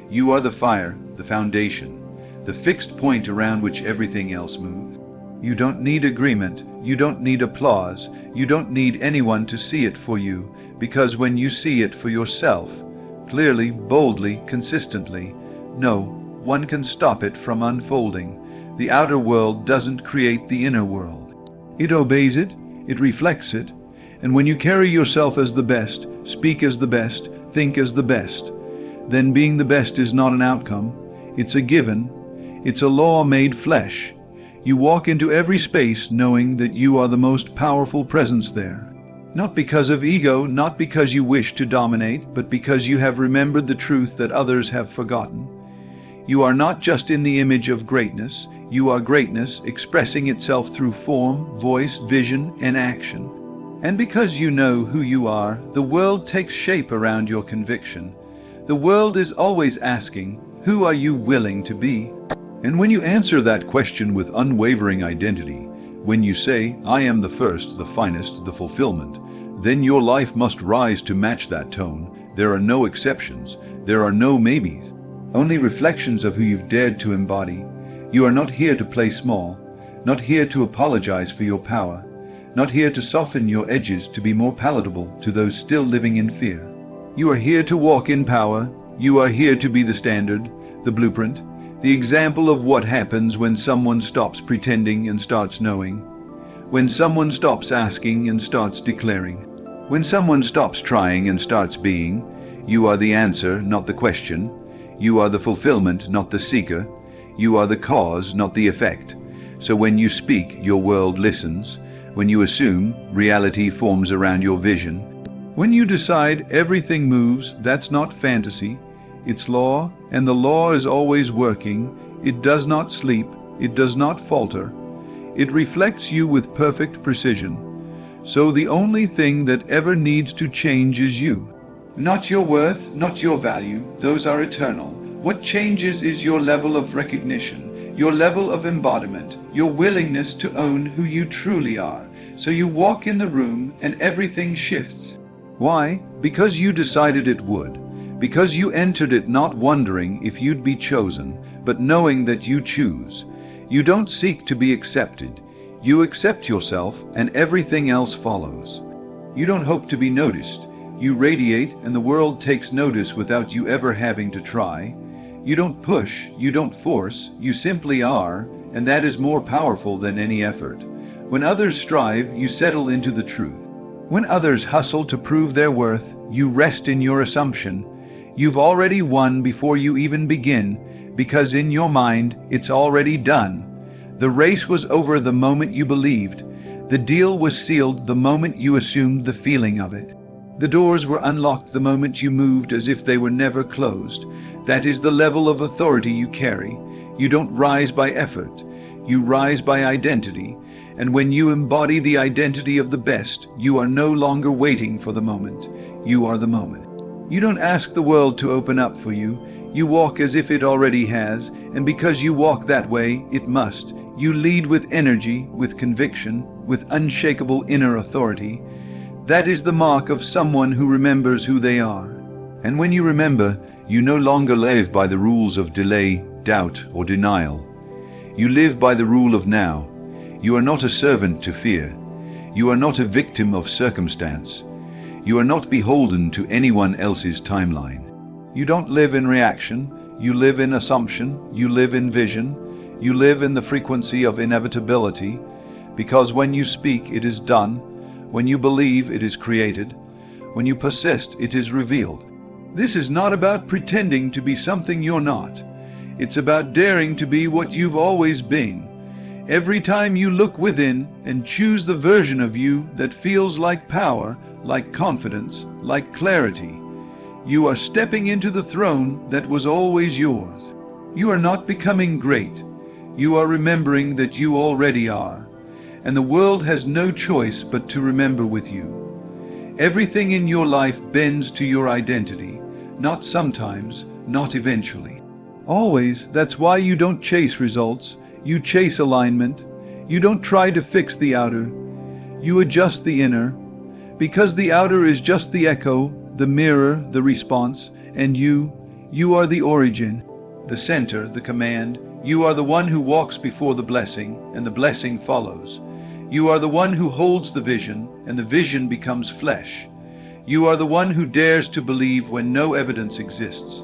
You are the fire, the foundation, the fixed point around which everything else moves. You don't need agreement. You don't need applause. You don't need anyone to see it for you, because when you see it for yourself, clearly, boldly, consistently, no one can stop it from unfolding. The outer world doesn't create the inner world. It obeys it, it reflects it. And when you carry yourself as the best, speak as the best, think as the best, then being the best is not an outcome, it's a given, it's a law made flesh. You walk into every space knowing that you are the most powerful presence there. Not because of ego, not because you wish to dominate, but because you have remembered the truth that others have forgotten. You are not just in the image of greatness, you are greatness expressing itself through form, voice, vision, and action. And because you know who you are, the world takes shape around your conviction. The world is always asking, who are you willing to be? And when you answer that question with unwavering identity, when you say, I am the first, the finest, the fulfillment, then your life must rise to match that tone. There are no exceptions. There are no maybes. Only reflections of who you've dared to embody. You are not here to play small, not here to apologize for your power, not here to soften your edges to be more palatable to those still living in fear. You are here to walk in power. You are here to be the standard, the blueprint, the example of what happens when someone stops pretending and starts knowing, when someone stops asking and starts declaring, when someone stops trying and starts being. You are the answer, not the question. You are the fulfillment, not the seeker. You are the cause, not the effect. So when you speak, your world listens. When you assume, reality forms around your vision. When you decide everything moves, that's not fantasy. It's law, and the law is always working. It does not sleep. It does not falter. It reflects you with perfect precision. So the only thing that ever needs to change is you. Not your worth, not your value. Those are eternal. What changes is your level of recognition, your level of embodiment, your willingness to own who you truly are. So you walk in the room and everything shifts. Why? Because you decided it would. Because you entered it not wondering if you'd be chosen, but knowing that you choose. You don't seek to be accepted. You accept yourself and everything else follows. You don't hope to be noticed. You radiate and the world takes notice without you ever having to try. You don't push, you don't force, you simply are, and that is more powerful than any effort. When others strive, you settle into the truth. When others hustle to prove their worth, you rest in your assumption. You've already won before you even begin, because in your mind, it's already done. The race was over the moment you believed. The deal was sealed the moment you assumed the feeling of it. The doors were unlocked the moment you moved as if they were never closed. That is the level of authority you carry. You don't rise by effort. You rise by identity. And when you embody the identity of the best, you are no longer waiting for the moment. You are the moment. You don't ask the world to open up for you. You walk as if it already has, and because you walk that way, it must. You lead with energy, with conviction, with unshakable inner authority. That is the mark of someone who remembers who they are. And when you remember, you no longer live by the rules of delay, doubt, or denial. You live by the rule of now. You are not a servant to fear. You are not a victim of circumstance. You are not beholden to anyone else's timeline. You don't live in reaction. You live in assumption. You live in vision. You live in the frequency of inevitability, because when you speak, it is done. When you believe, it is created. When you persist, it is revealed. This is not about pretending to be something you're not. It's about daring to be what you've always been. Every time you look within and choose the version of you that feels like power, like confidence, like clarity, you are stepping into the throne that was always yours. You are not becoming great. You are remembering that you already are. And the world has no choice but to remember with you. Everything in your life bends to your identity, not sometimes, not eventually. Always. That's why you don't chase results. You chase alignment. You don't try to fix the outer. You adjust the inner. Because the outer is just the echo, the mirror, the response, and you are the origin, the center, the command. You are the one who walks before the blessing, and the blessing follows. You are the one who holds the vision, and the vision becomes flesh. You are the one who dares to believe when no evidence exists.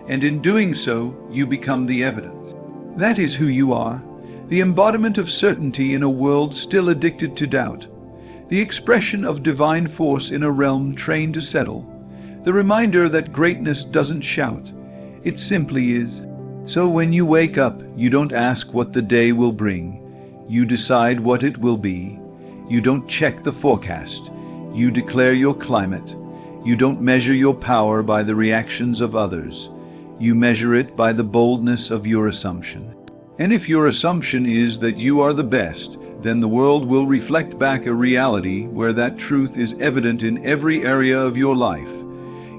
And in doing so, you become the evidence. That is who you are, the embodiment of certainty in a world still addicted to doubt, the expression of divine force in a realm trained to settle, the reminder that greatness doesn't shout, it simply is. So when you wake up, you don't ask what the day will bring. You decide what it will be. You don't check the forecast. You declare your climate. You don't measure your power by the reactions of others. You measure it by the boldness of your assumption. And if your assumption is that you are the best, then the world will reflect back a reality where that truth is evident in every area of your life.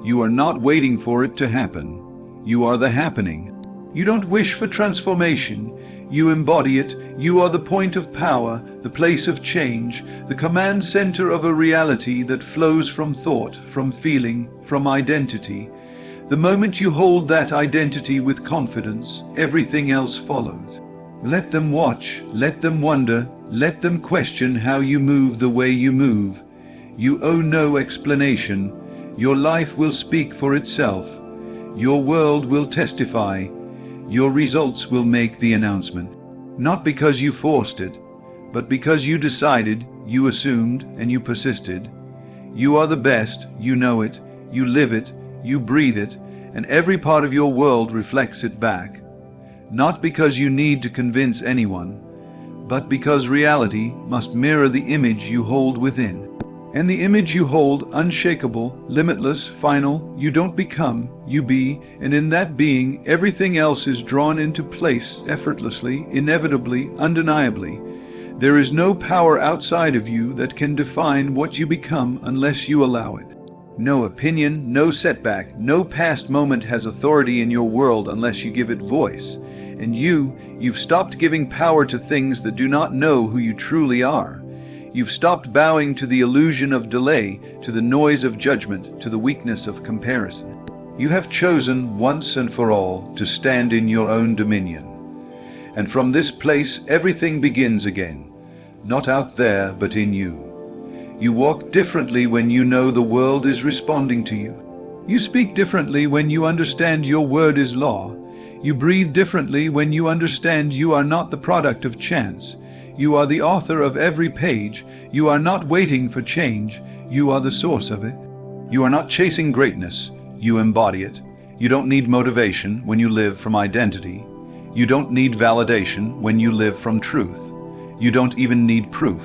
You are not waiting for it to happen. You are the happening. You don't wish for transformation. You embody it. You are the point of power, the place of change, the command center of a reality that flows from thought, from feeling, from identity. The moment you hold that identity with confidence, everything else follows. Let them watch, let them wonder, let them question how you move the way you move. You owe no explanation. Your life will speak for itself. Your world will testify. Your results will make the announcement. Not because you forced it, but because you decided, you assumed, and you persisted. You are the best, you know it, you live it, you breathe it, and every part of your world reflects it back. Not because you need to convince anyone, but because reality must mirror the image you hold within. And the image you hold, unshakable, limitless, final, you don't become, you be, and in that being, everything else is drawn into place effortlessly, inevitably, undeniably. There is no power outside of you that can define what you become unless you allow it. No opinion, no setback, no past moment has authority in your world unless you give it voice. And you've stopped giving power to things that do not know who you truly are. You've stopped bowing to the illusion of delay, to the noise of judgment, to the weakness of comparison. You have chosen once and for all to stand in your own dominion. And from this place everything begins again, not out there but in you. You walk differently when you know the world is responding to you. You speak differently when you understand your word is law. You breathe differently when you understand you are not the product of chance. You are the author of every page. You are not waiting for change. You are the source of it. You are not chasing greatness. You embody it. You don't need motivation when you live from identity. You don't need validation when you live from truth. You don't even need proof,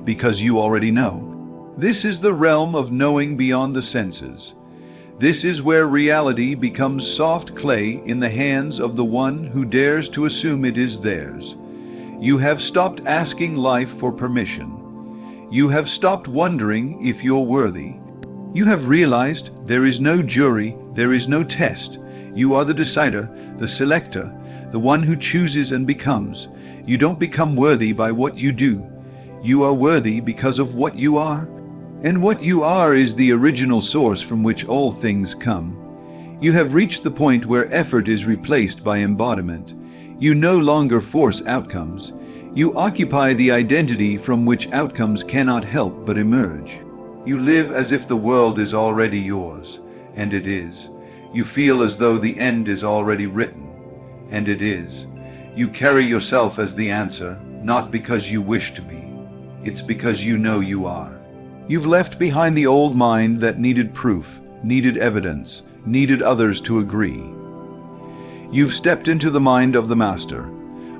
because you already know. This is the realm of knowing beyond the senses. This is where reality becomes soft clay in the hands of the one who dares to assume it is theirs. You have stopped asking life for permission. You have stopped wondering if you're worthy. You have realized there is no jury, there is no test. You are the decider, the selector, the one who chooses and becomes. You don't become worthy by what you do. You are worthy because of what you are. And what you are is the original source from which all things come. You have reached the point where effort is replaced by embodiment. You no longer force outcomes. You occupy the identity from which outcomes cannot help but emerge. You live as if the world is already yours, and it is. You feel as though the end is already written, and it is. You carry yourself as the answer, not because you wish to be. It's because you know you are. You've left behind the old mind that needed proof, needed evidence, needed others to agree. You've stepped into the mind of the Master,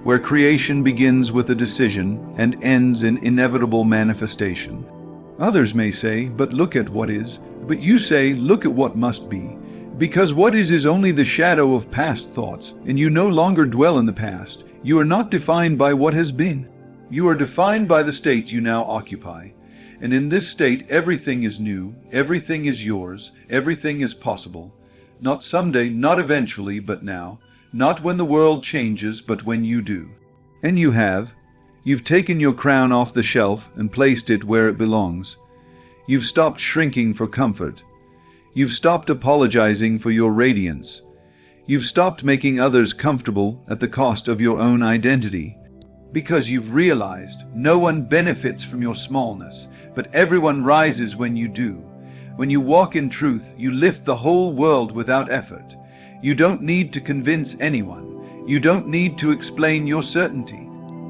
where creation begins with a decision and ends in inevitable manifestation. Others may say, but look at what is, but you say, look at what must be. Because what is only the shadow of past thoughts, and you no longer dwell in the past. You are not defined by what has been. You are defined by the state you now occupy. And in this state everything is new, everything is yours, everything is possible. Not someday, not eventually, but now. Not when the world changes, but when you do. And you have. You've taken your crown off the shelf and placed it where it belongs. You've stopped shrinking for comfort. You've stopped apologizing for your radiance. You've stopped making others comfortable at the cost of your own identity. Because you've realized no one benefits from your smallness, but everyone rises when you do. When you walk in truth, you lift the whole world without effort. You don't need to convince anyone. You don't need to explain your certainty.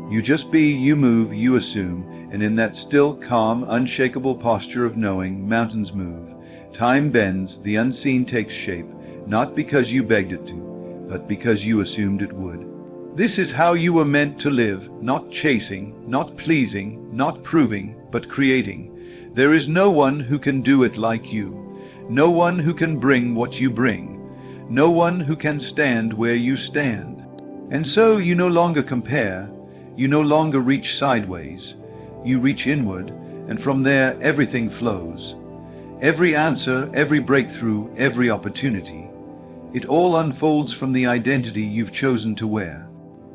You just be, you move, you assume, and in that still, calm, unshakable posture of knowing, mountains move. Time bends, the unseen takes shape, not because you begged it to, but because you assumed it would. This is how you were meant to live, not chasing, not pleasing, not proving, but creating. There is no one who can do it like you, no one who can bring what you bring, no one who can stand where you stand. And so you no longer compare, you no longer reach sideways, you reach inward, and from there everything flows. Every answer, every breakthrough, every opportunity. It all unfolds from the identity you've chosen to wear.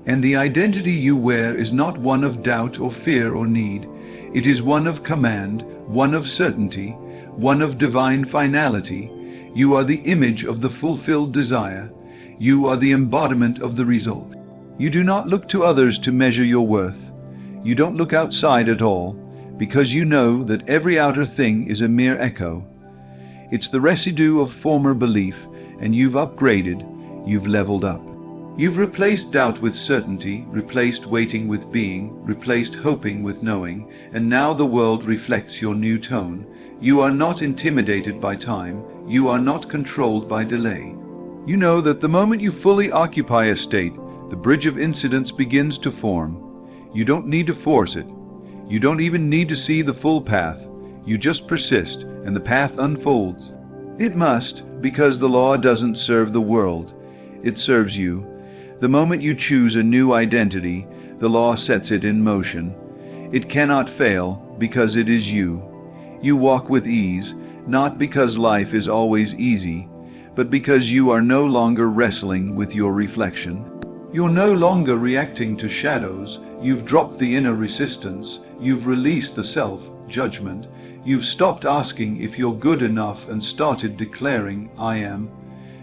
And the identity you wear is not one of doubt or fear or need. It is one of command, one of certainty, one of divine finality. You are the image of the fulfilled desire. You are the embodiment of the result. You do not look to others to measure your worth. You don't look outside at all, because you know that every outer thing is a mere echo. It's the residue of former belief, and you've upgraded, you've leveled up. You've replaced doubt with certainty, replaced waiting with being, replaced hoping with knowing, and now the world reflects your new tone. You are not intimidated by time, you are not controlled by delay. You know that the moment you fully occupy a state, the bridge of incidents begins to form. You don't need to force it. You don't even need to see the full path. You just persist, and the path unfolds. It must, because the law doesn't serve the world. It serves you. The moment you choose a new identity, the law sets it in motion. It cannot fail, because it is you. You walk with ease, not because life is always easy, but because you are no longer wrestling with your reflection. You're no longer reacting to shadows. You've dropped the inner resistance. You've released the self-judgment. You've stopped asking if you're good enough and started declaring, I am.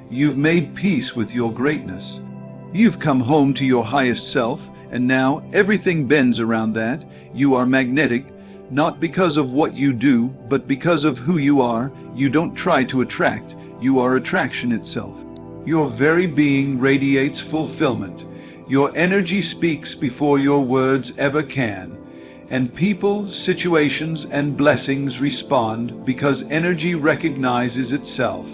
You've made peace with your greatness. You've come home to your highest self, and now everything bends around that. You are magnetic, not because of what you do, but because of who you are. You don't try to attract. You are attraction itself. Your very being radiates fulfillment. Your energy speaks before your words ever can. And people, situations, and blessings respond because energy recognizes itself.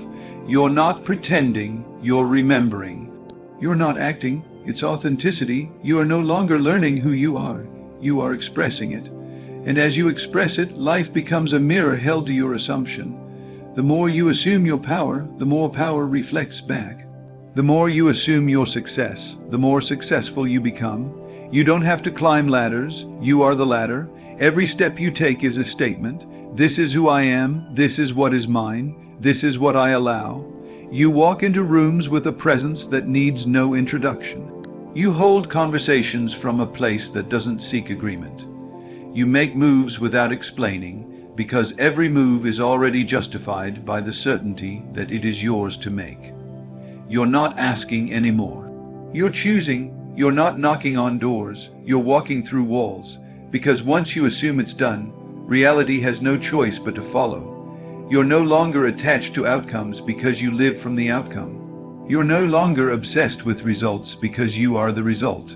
You're not pretending, you're remembering. You're not acting, it's authenticity. You are no longer learning who you are expressing it. And as you express it, life becomes a mirror held to your assumption. The more you assume your power, the more power reflects back. The more you assume your success, the more successful you become. You don't have to climb ladders, you are the ladder. Every step you take is a statement. This is who I am, this is what is mine, this is what I allow. You walk into rooms with a presence that needs no introduction. You hold conversations from a place that doesn't seek agreement. You make moves without explaining, because every move is already justified by the certainty that it is yours to make. You're not asking anymore. You're choosing. You're not knocking on doors. You're walking through walls, because once you assume it's done, reality has no choice but to follow. You're no longer attached to outcomes because you live from the outcome. You're no longer obsessed with results because you are the result.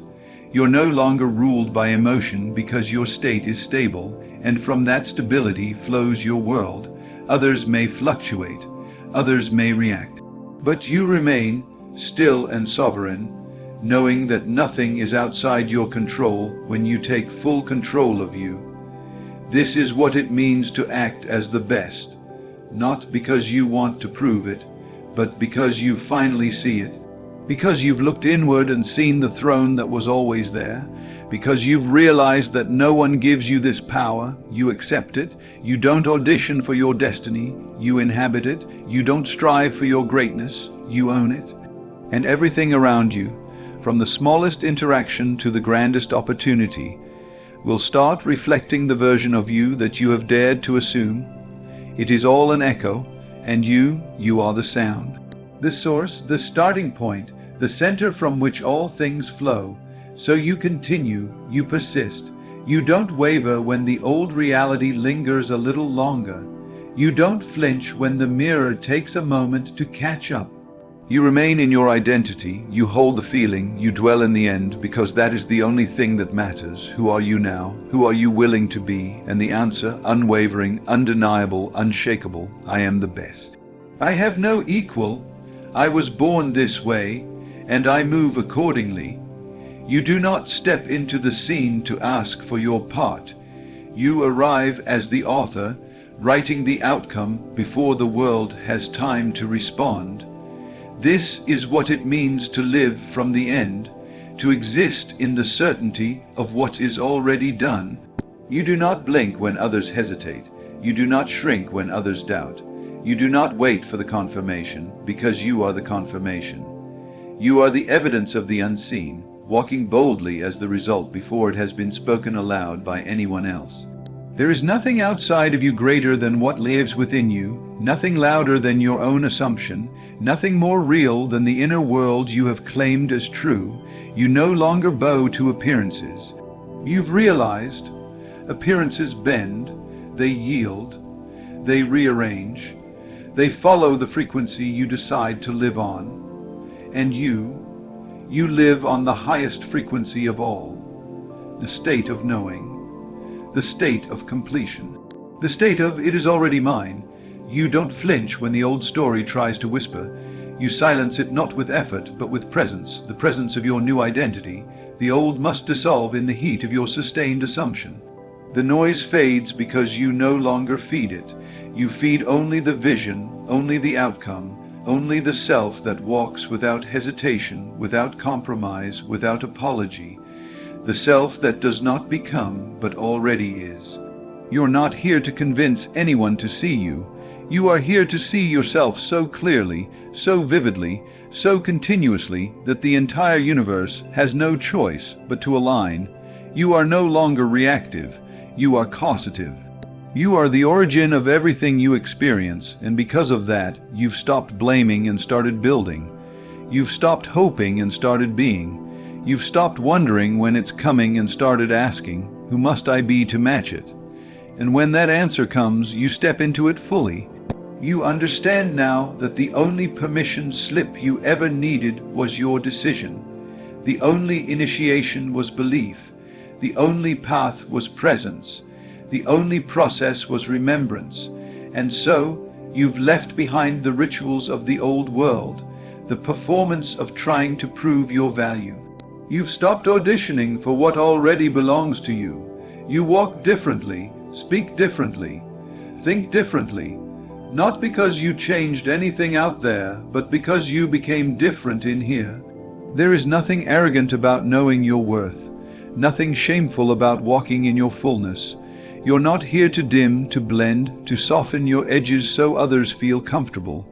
You're no longer ruled by emotion because your state is stable, and from that stability flows your world. Others may fluctuate, others may react, but you remain still and sovereign, knowing that nothing is outside your control when you take full control of you. This is what it means to act as the best, not because you want to prove it, but because you finally see it. Because you've looked inward and seen the throne that was always there. Because you've realized that no one gives you this power, you accept it. You don't audition for your destiny, you inhabit it. You don't strive for your greatness, you own it. And everything around you, from the smallest interaction to the grandest opportunity, will start reflecting the version of you that you have dared to assume. It is all an echo, and you are the sound. The source, the starting point, the center from which all things flow. So you continue, you persist. You don't waver when the old reality lingers a little longer. You don't flinch when the mirror takes a moment to catch up. You remain in your identity, you hold the feeling, you dwell in the end, because that is the only thing that matters. Who are you now? Who are you willing to be? And the answer, unwavering, undeniable, unshakable, I am the best. I have no equal. I was born this way, and I move accordingly. You do not step into the scene to ask for your part. You arrive as the author, writing the outcome before the world has time to respond. This is what it means to live from the end, to exist in the certainty of what is already done. You do not blink when others hesitate. You do not shrink when others doubt. You do not wait for the confirmation, because you are the confirmation. You are the evidence of the unseen, walking boldly as the result before it has been spoken aloud by anyone else. There is nothing outside of you greater than what lives within you, nothing louder than your own assumption, nothing more real than the inner world you have claimed as true. You no longer bow to appearances. You've realized appearances bend, they yield, they rearrange, they follow the frequency you decide to live on. And you live on the highest frequency of all, the state of knowing, the state of completion, the state of it is already mine. You don't flinch when the old story tries to whisper. You silence it not with effort, but with presence, the presence of your new identity. The old must dissolve in the heat of your sustained assumption. The noise fades because you no longer feed it. You feed only the vision, only the outcome, only the self that walks without hesitation, without compromise, without apology. The self that does not become, but already is. You're not here to convince anyone to see you. You are here to see yourself so clearly, so vividly, so continuously that the entire universe has no choice but to align. You are no longer reactive, you are causative. You are the origin of everything you experience, and because of that, you've stopped blaming and started building. You've stopped hoping and started being. You've stopped wondering when it's coming and started asking, who must I be to match it? And when that answer comes, you step into it fully. You understand now that the only permission slip you ever needed was your decision. The only initiation was belief. The only path was presence. The only process was remembrance. And so, you've left behind the rituals of the old world, the performance of trying to prove your value. You've stopped auditioning for what already belongs to you. You walk differently, speak differently, think differently, not because you changed anything out there, but because you became different in here. There is nothing arrogant about knowing your worth, nothing shameful about walking in your fullness. You're not here to dim, to blend, to soften your edges so others feel comfortable.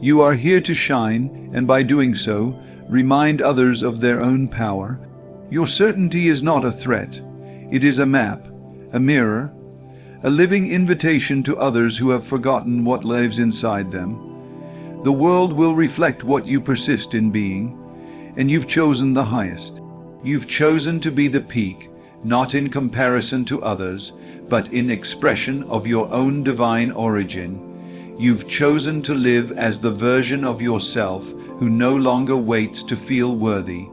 You are here to shine, and by doing so, remind others of their own power. Your certainty is not a threat. It is a map, a mirror, a living invitation to others who have forgotten what lives inside them. The world will reflect what you persist in being, and you've chosen the highest. You've chosen to be the peak, not in comparison to others, but in expression of your own divine origin. You've chosen to live as the version of yourself who no longer waits to feel worthy.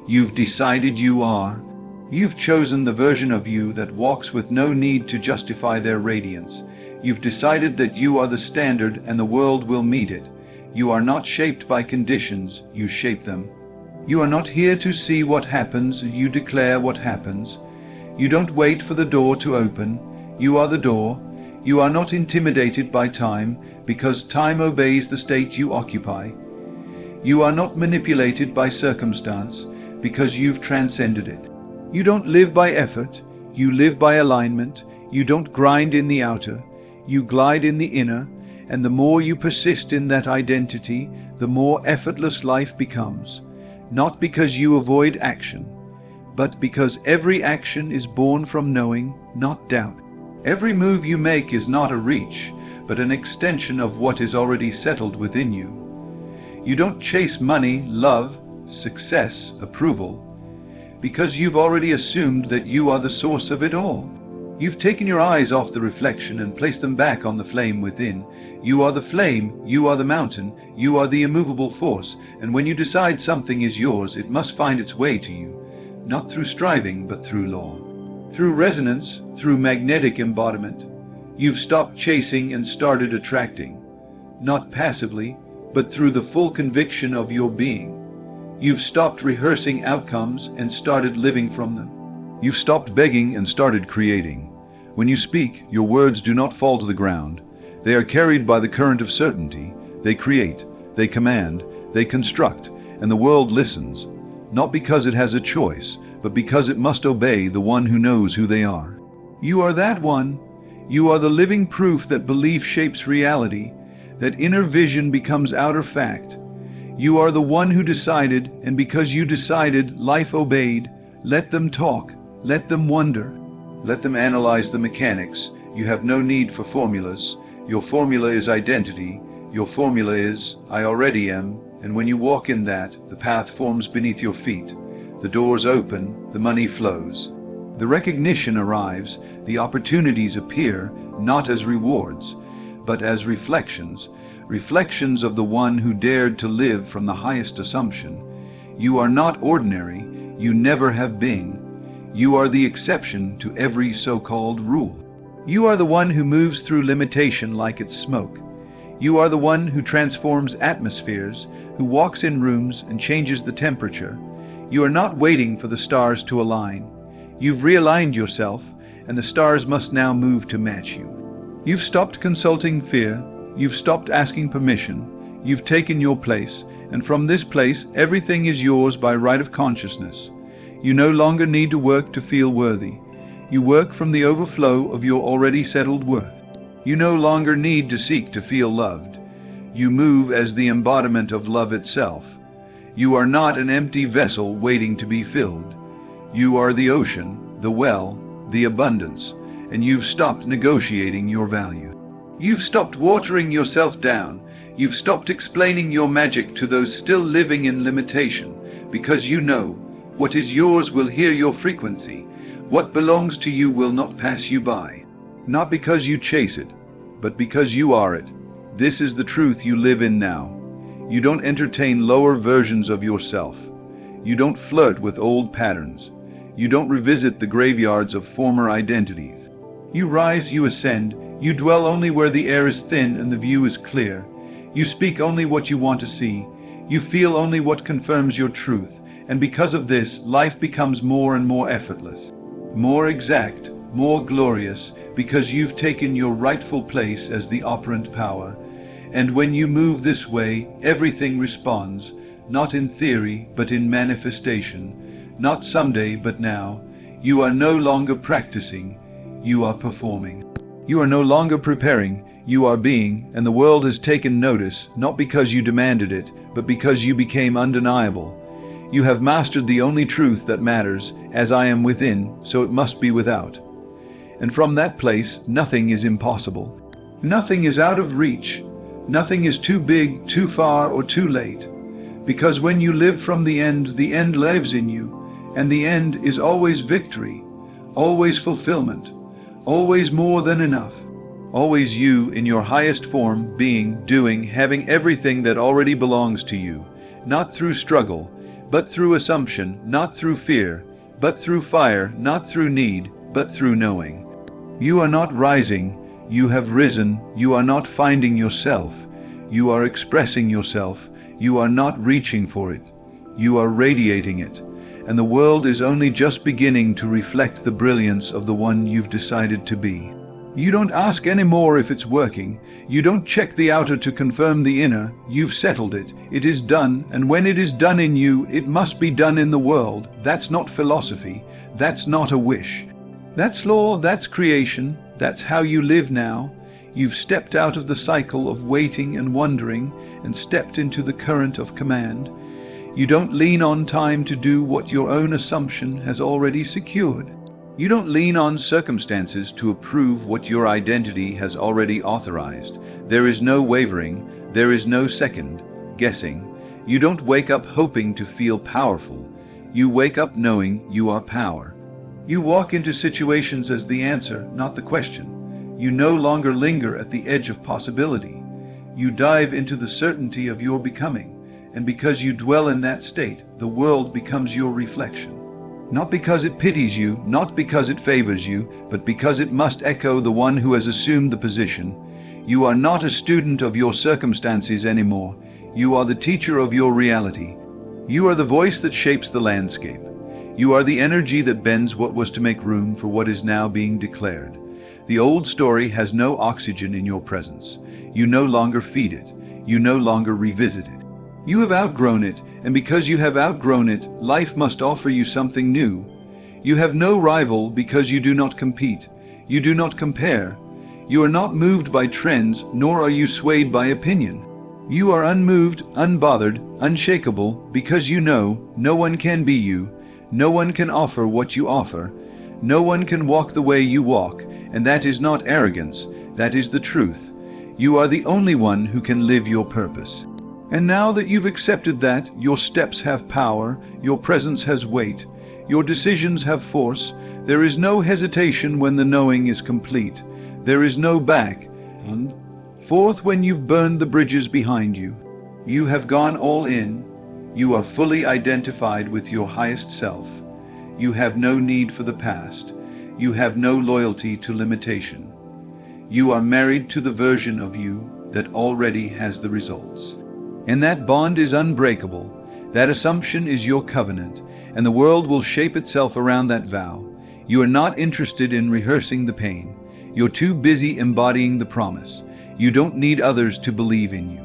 You've decided you are. You've chosen the version of you that walks with no need to justify their radiance. You've decided that you are the standard and the world will meet it. You are not shaped by conditions, you shape them. You are not here to see what happens, you declare what happens. You don't wait for the door to open, you are the door. You are not intimidated by time, because time obeys the state you occupy. You are not manipulated by circumstance, because you've transcended it. You don't live by effort, you live by alignment. You don't grind in the outer, you glide in the inner, and the more you persist in that identity, the more effortless life becomes. Not because you avoid action, but because every action is born from knowing, not doubt. Every move you make is not a reach, but an extension of what is already settled within you. You don't chase money, love, success, approval, because you've already assumed that you are the source of it all. You've taken your eyes off the reflection and placed them back on the flame within. You are the flame, you are the mountain, you are the immovable force, and when you decide something is yours, it must find its way to you, not through striving, but through law. Through resonance, through magnetic embodiment. You've stopped chasing and started attracting, not passively, but through the full conviction of your being. You've stopped rehearsing outcomes and started living from them. You've stopped begging and started creating. When you speak, your words do not fall to the ground. They are carried by the current of certainty. They create, they command, they construct, and the world listens, not because it has a choice, but because it must obey the one who knows who they are. You are that one. You are the living proof that belief shapes reality, that inner vision becomes outer fact. You are the one who decided, and because you decided, life obeyed. Let them talk, let them wonder, let them analyze the mechanics. You have no need for formulas. Your formula is identity. Your formula is, I already am, and when you walk in that, the path forms beneath your feet. The doors open, the money flows. The recognition arrives, the opportunities appear, not as rewards, but as reflections, reflections of the one who dared to live from the highest assumption. You are not ordinary, you never have been. You are the exception to every so-called rule. You are the one who moves through limitation like it's smoke. You are the one who transforms atmospheres, who walks in rooms and changes the temperature. You are not waiting for the stars to align. You've realigned yourself, and the stars must now move to match you. You've stopped consulting fear. You've stopped asking permission. You've taken your place, and from this place, everything is yours by right of consciousness. You no longer need to work to feel worthy. You work from the overflow of your already settled worth. You no longer need to seek to feel loved. You move as the embodiment of love itself. You are not an empty vessel waiting to be filled. You are the ocean, the well, the abundance, and you've stopped negotiating your value. You've stopped watering yourself down. You've stopped explaining your magic to those still living in limitation, because you know what is yours will hear your frequency. What belongs to you will not pass you by. Not because you chase it, but because you are it. This is the truth you live in now. You don't entertain lower versions of yourself. You don't flirt with old patterns. You don't revisit the graveyards of former identities. You rise, you ascend. You dwell only where the air is thin and the view is clear. You speak only what you want to see. You feel only what confirms your truth. And because of this, life becomes more and more effortless, more exact, more glorious, because you've taken your rightful place as the operant power. And when you move this way, everything responds, not in theory, but in manifestation, not someday, but now. You are no longer practicing, you are performing. You are no longer preparing, you are being, and the world has taken notice, not because you demanded it, but because you became undeniable. You have mastered the only truth that matters, as I am within, so it must be without. And from that place, nothing is impossible. Nothing is out of reach. Nothing is too big, too far, or too late. Because when you live from the end lives in you, and the end is always victory, always fulfillment, always more than enough. Always you in your highest form, being, doing, having everything that already belongs to you, not through struggle, but through assumption, not through fear, but through fire, not through need, but through knowing. You are not rising, you have risen. You are not finding yourself, you are expressing yourself. You are not reaching for it, you are radiating it. And the world is only just beginning to reflect the brilliance of the one you've decided to be. You don't ask anymore if it's working. You don't check the outer to confirm the inner. You've settled it. It is done, and when it is done in you, it must be done in the world. That's not philosophy. That's not a wish. That's law, that's creation. That's how you live now. You've stepped out of the cycle of waiting and wondering and stepped into the current of command. You don't lean on time to do what your own assumption has already secured. You don't lean on circumstances to approve what your identity has already authorized. There is no wavering. There is no second guessing. You don't wake up hoping to feel powerful. You wake up knowing you are power. You walk into situations as the answer, not the question. You no longer linger at the edge of possibility. You dive into the certainty of your becoming. And because you dwell in that state, the world becomes your reflection. Not because it pities you, not because it favors you, but because it must echo the one who has assumed the position. You are not a student of your circumstances anymore. You are the teacher of your reality. You are the voice that shapes the landscape. You are the energy that bends what was to make room for what is now being declared. The old story has no oxygen in your presence. You no longer feed it. You no longer revisit it. You have outgrown it, and because you have outgrown it, life must offer you something new. You have no rival because you do not compete. You do not compare. You are not moved by trends, nor are you swayed by opinion. You are unmoved, unbothered, unshakable, because you know no one can be you. No one can offer what you offer. No one can walk the way you walk, and that is not arrogance. That is the truth. You are the only one who can live your purpose. And now that you've accepted that, your steps have power, your presence has weight, your decisions have force. There is no hesitation when the knowing is complete. There is no back and forth when you've burned the bridges behind you. You have gone all in. You are fully identified with your highest self. You have no need for the past. You have no loyalty to limitation. You are married to the version of you that already has the results. And that bond is unbreakable. That assumption is your covenant, and the world will shape itself around that vow. You are not interested in rehearsing the pain. You're too busy embodying the promise. You don't need others to believe in you.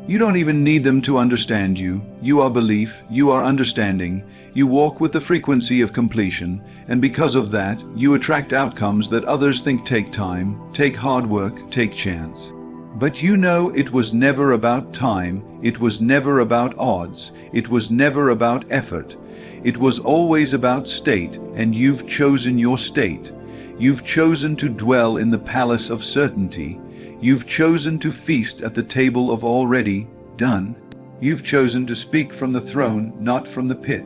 You don't even need them to understand you. You are belief, you are understanding. You walk with the frequency of completion, and because of that, you attract outcomes that others think take time, take hard work, take chance. But you know it was never about time, it was never about odds, it was never about effort. It was always about state, and you've chosen your state. You've chosen to dwell in the palace of certainty. You've chosen to feast at the table of already done. You've chosen to speak from the throne, not from the pit.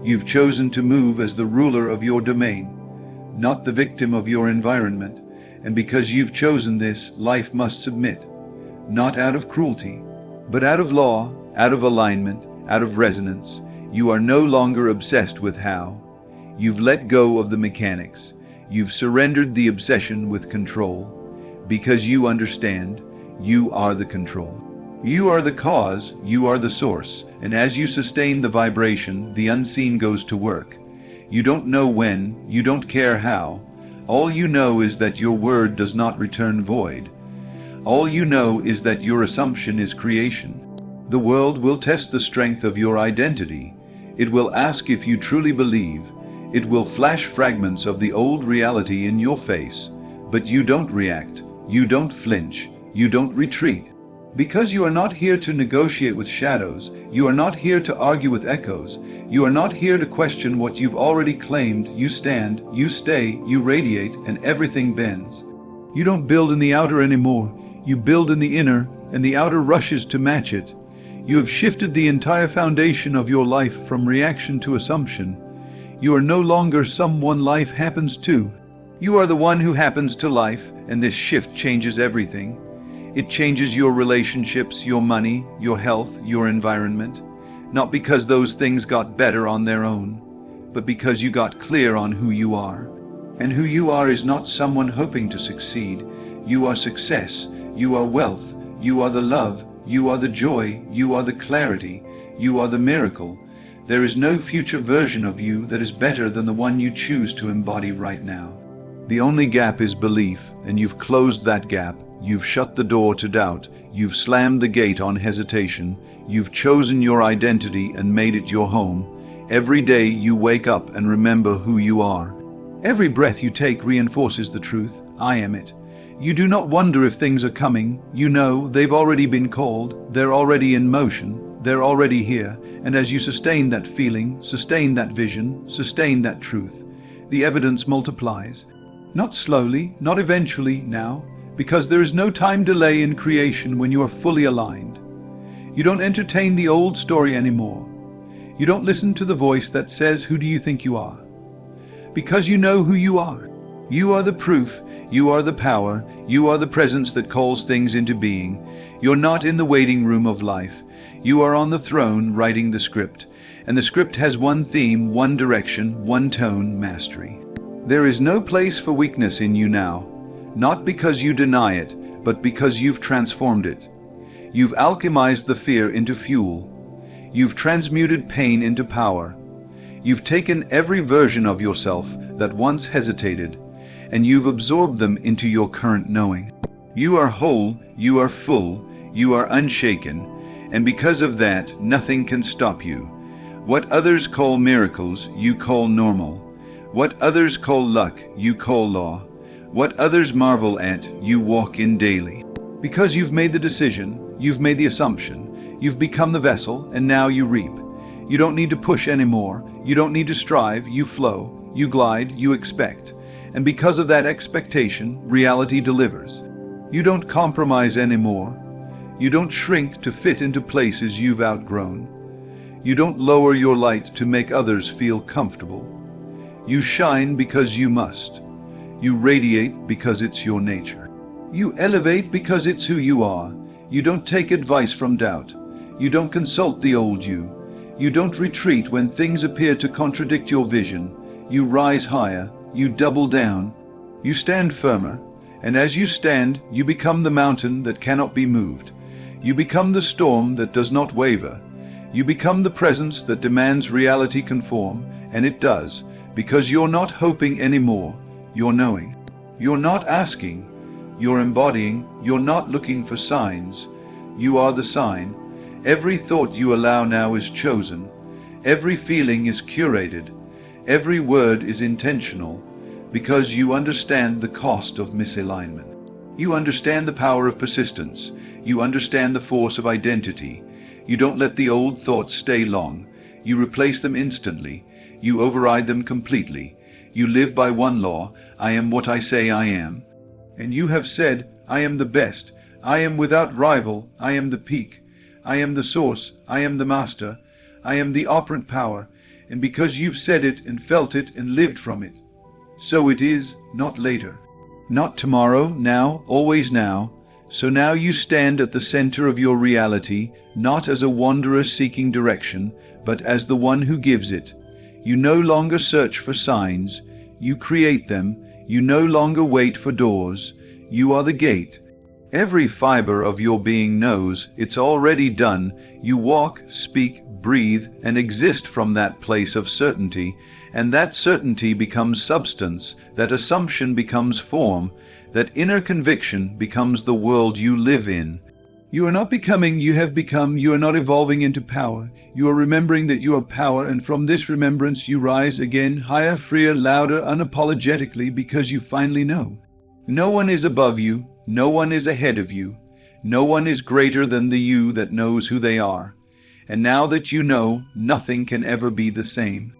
You've chosen to move as the ruler of your domain, not the victim of your environment. And because you've chosen this, life must submit, not out of cruelty, but out of law, out of alignment, out of resonance. You are no longer obsessed with how. You've let go of the mechanics. You've surrendered the obsession with control. Because you understand, you are the control. You are the cause, you are the source, and as you sustain the vibration, the unseen goes to work. You don't know when, you don't care how. All you know is that your word does not return void. All you know is that your assumption is creation. The world will test the strength of your identity. It will ask if you truly believe. It will flash fragments of the old reality in your face. But you don't react. You don't flinch. You don't retreat. Because you are not here to negotiate with shadows. You are not here to argue with echoes. You are not here to question what you've already claimed. You stand, you stay, you radiate, and everything bends. You don't build in the outer anymore. You build in the inner, and the outer rushes to match it. You have shifted the entire foundation of your life from reaction to assumption. You are no longer someone life happens to. You are the one who happens to life, and this shift changes everything. It changes your relationships, your money, your health, your environment. Not because those things got better on their own, but because you got clear on who you are. And who you are is not someone hoping to succeed. You are success. You are wealth. You are the love. You are the joy. You are the clarity. You are the miracle. There is no future version of you that is better than the one you choose to embody right now. The only gap is belief, and you've closed that gap. You've shut the door to doubt. You've slammed the gate on hesitation. You've chosen your identity and made it your home. Every day you wake up and remember who you are. Every breath you take reinforces the truth. I am it. You do not wonder if things are coming. You know they've already been called. They're already in motion. They're already here. And as you sustain that feeling, sustain that vision, sustain that truth, the evidence multiplies. Not slowly, not eventually now, because there is no time delay in creation when you are fully aligned. You don't entertain the old story anymore. You don't listen to the voice that says, "Who do you think you are?" Because you know who you are. You are the proof. You are the power. You are the presence that calls things into being. You're not in the waiting room of life. You are on the throne writing the script. And the script has one theme, one direction, one tone, mastery. There is no place for weakness in you now. Not because you deny it, but because you've transformed it. You've alchemized the fear into fuel. You've transmuted pain into power. You've taken every version of yourself that once hesitated, and you've absorbed them into your current knowing. You are whole, you are full, you are unshaken, and because of that, nothing can stop you. What others call miracles, you call normal. What others call luck, you call law. What others marvel at, you walk in daily. Because you've made the decision, you've made the assumption, you've become the vessel, and now you reap. You don't need to push anymore. You don't need to strive. You flow. You glide. You expect. And because of that expectation, reality delivers. You don't compromise anymore. You don't shrink to fit into places you've outgrown. You don't lower your light to make others feel comfortable. You shine because you must. You radiate because it's your nature. You elevate because it's who you are. You don't take advice from doubt. You don't consult the old you. You don't retreat when things appear to contradict your vision. You rise higher. You double down. You stand firmer. And as you stand, you become the mountain that cannot be moved. You become the storm that does not waver. You become the presence that demands reality conform, and it does, because you're not hoping anymore. You're knowing. You're not asking. You're embodying. You're not looking for signs. you are the sign. Every thought you allow now is chosen. Every feeling is curated. Every word is intentional, because you understand the cost of misalignment. You understand the power of persistence. You understand the force of identity. You don't let the old thoughts stay long. You replace them instantly. You override them completely. You live by one law: I am what I say I am. And you have said, I am the best. I am without rival. I am the peak. I am the source. I am the master. I am the operant power. And because you've said it and felt it and lived from it, so it is, not later. Not tomorrow, now, always now. So now you stand at the center of your reality, not as a wanderer seeking direction, but as the one who gives it. You no longer search for signs. You create them. You no longer wait for doors. You are the gate. Every fiber of your being knows it's already done. You walk, speak, breathe, and exist from that place of certainty, and that certainty becomes substance, that assumption becomes form, that inner conviction becomes the world you live in. You are not becoming, you have become. You are not evolving into power. You are remembering that you are power, and from this remembrance you rise again, higher, freer, louder, unapologetically, because you finally know. No one is above you. No one is ahead of you. No one is greater than the you that knows who they are. And now that you know, nothing can ever be the same.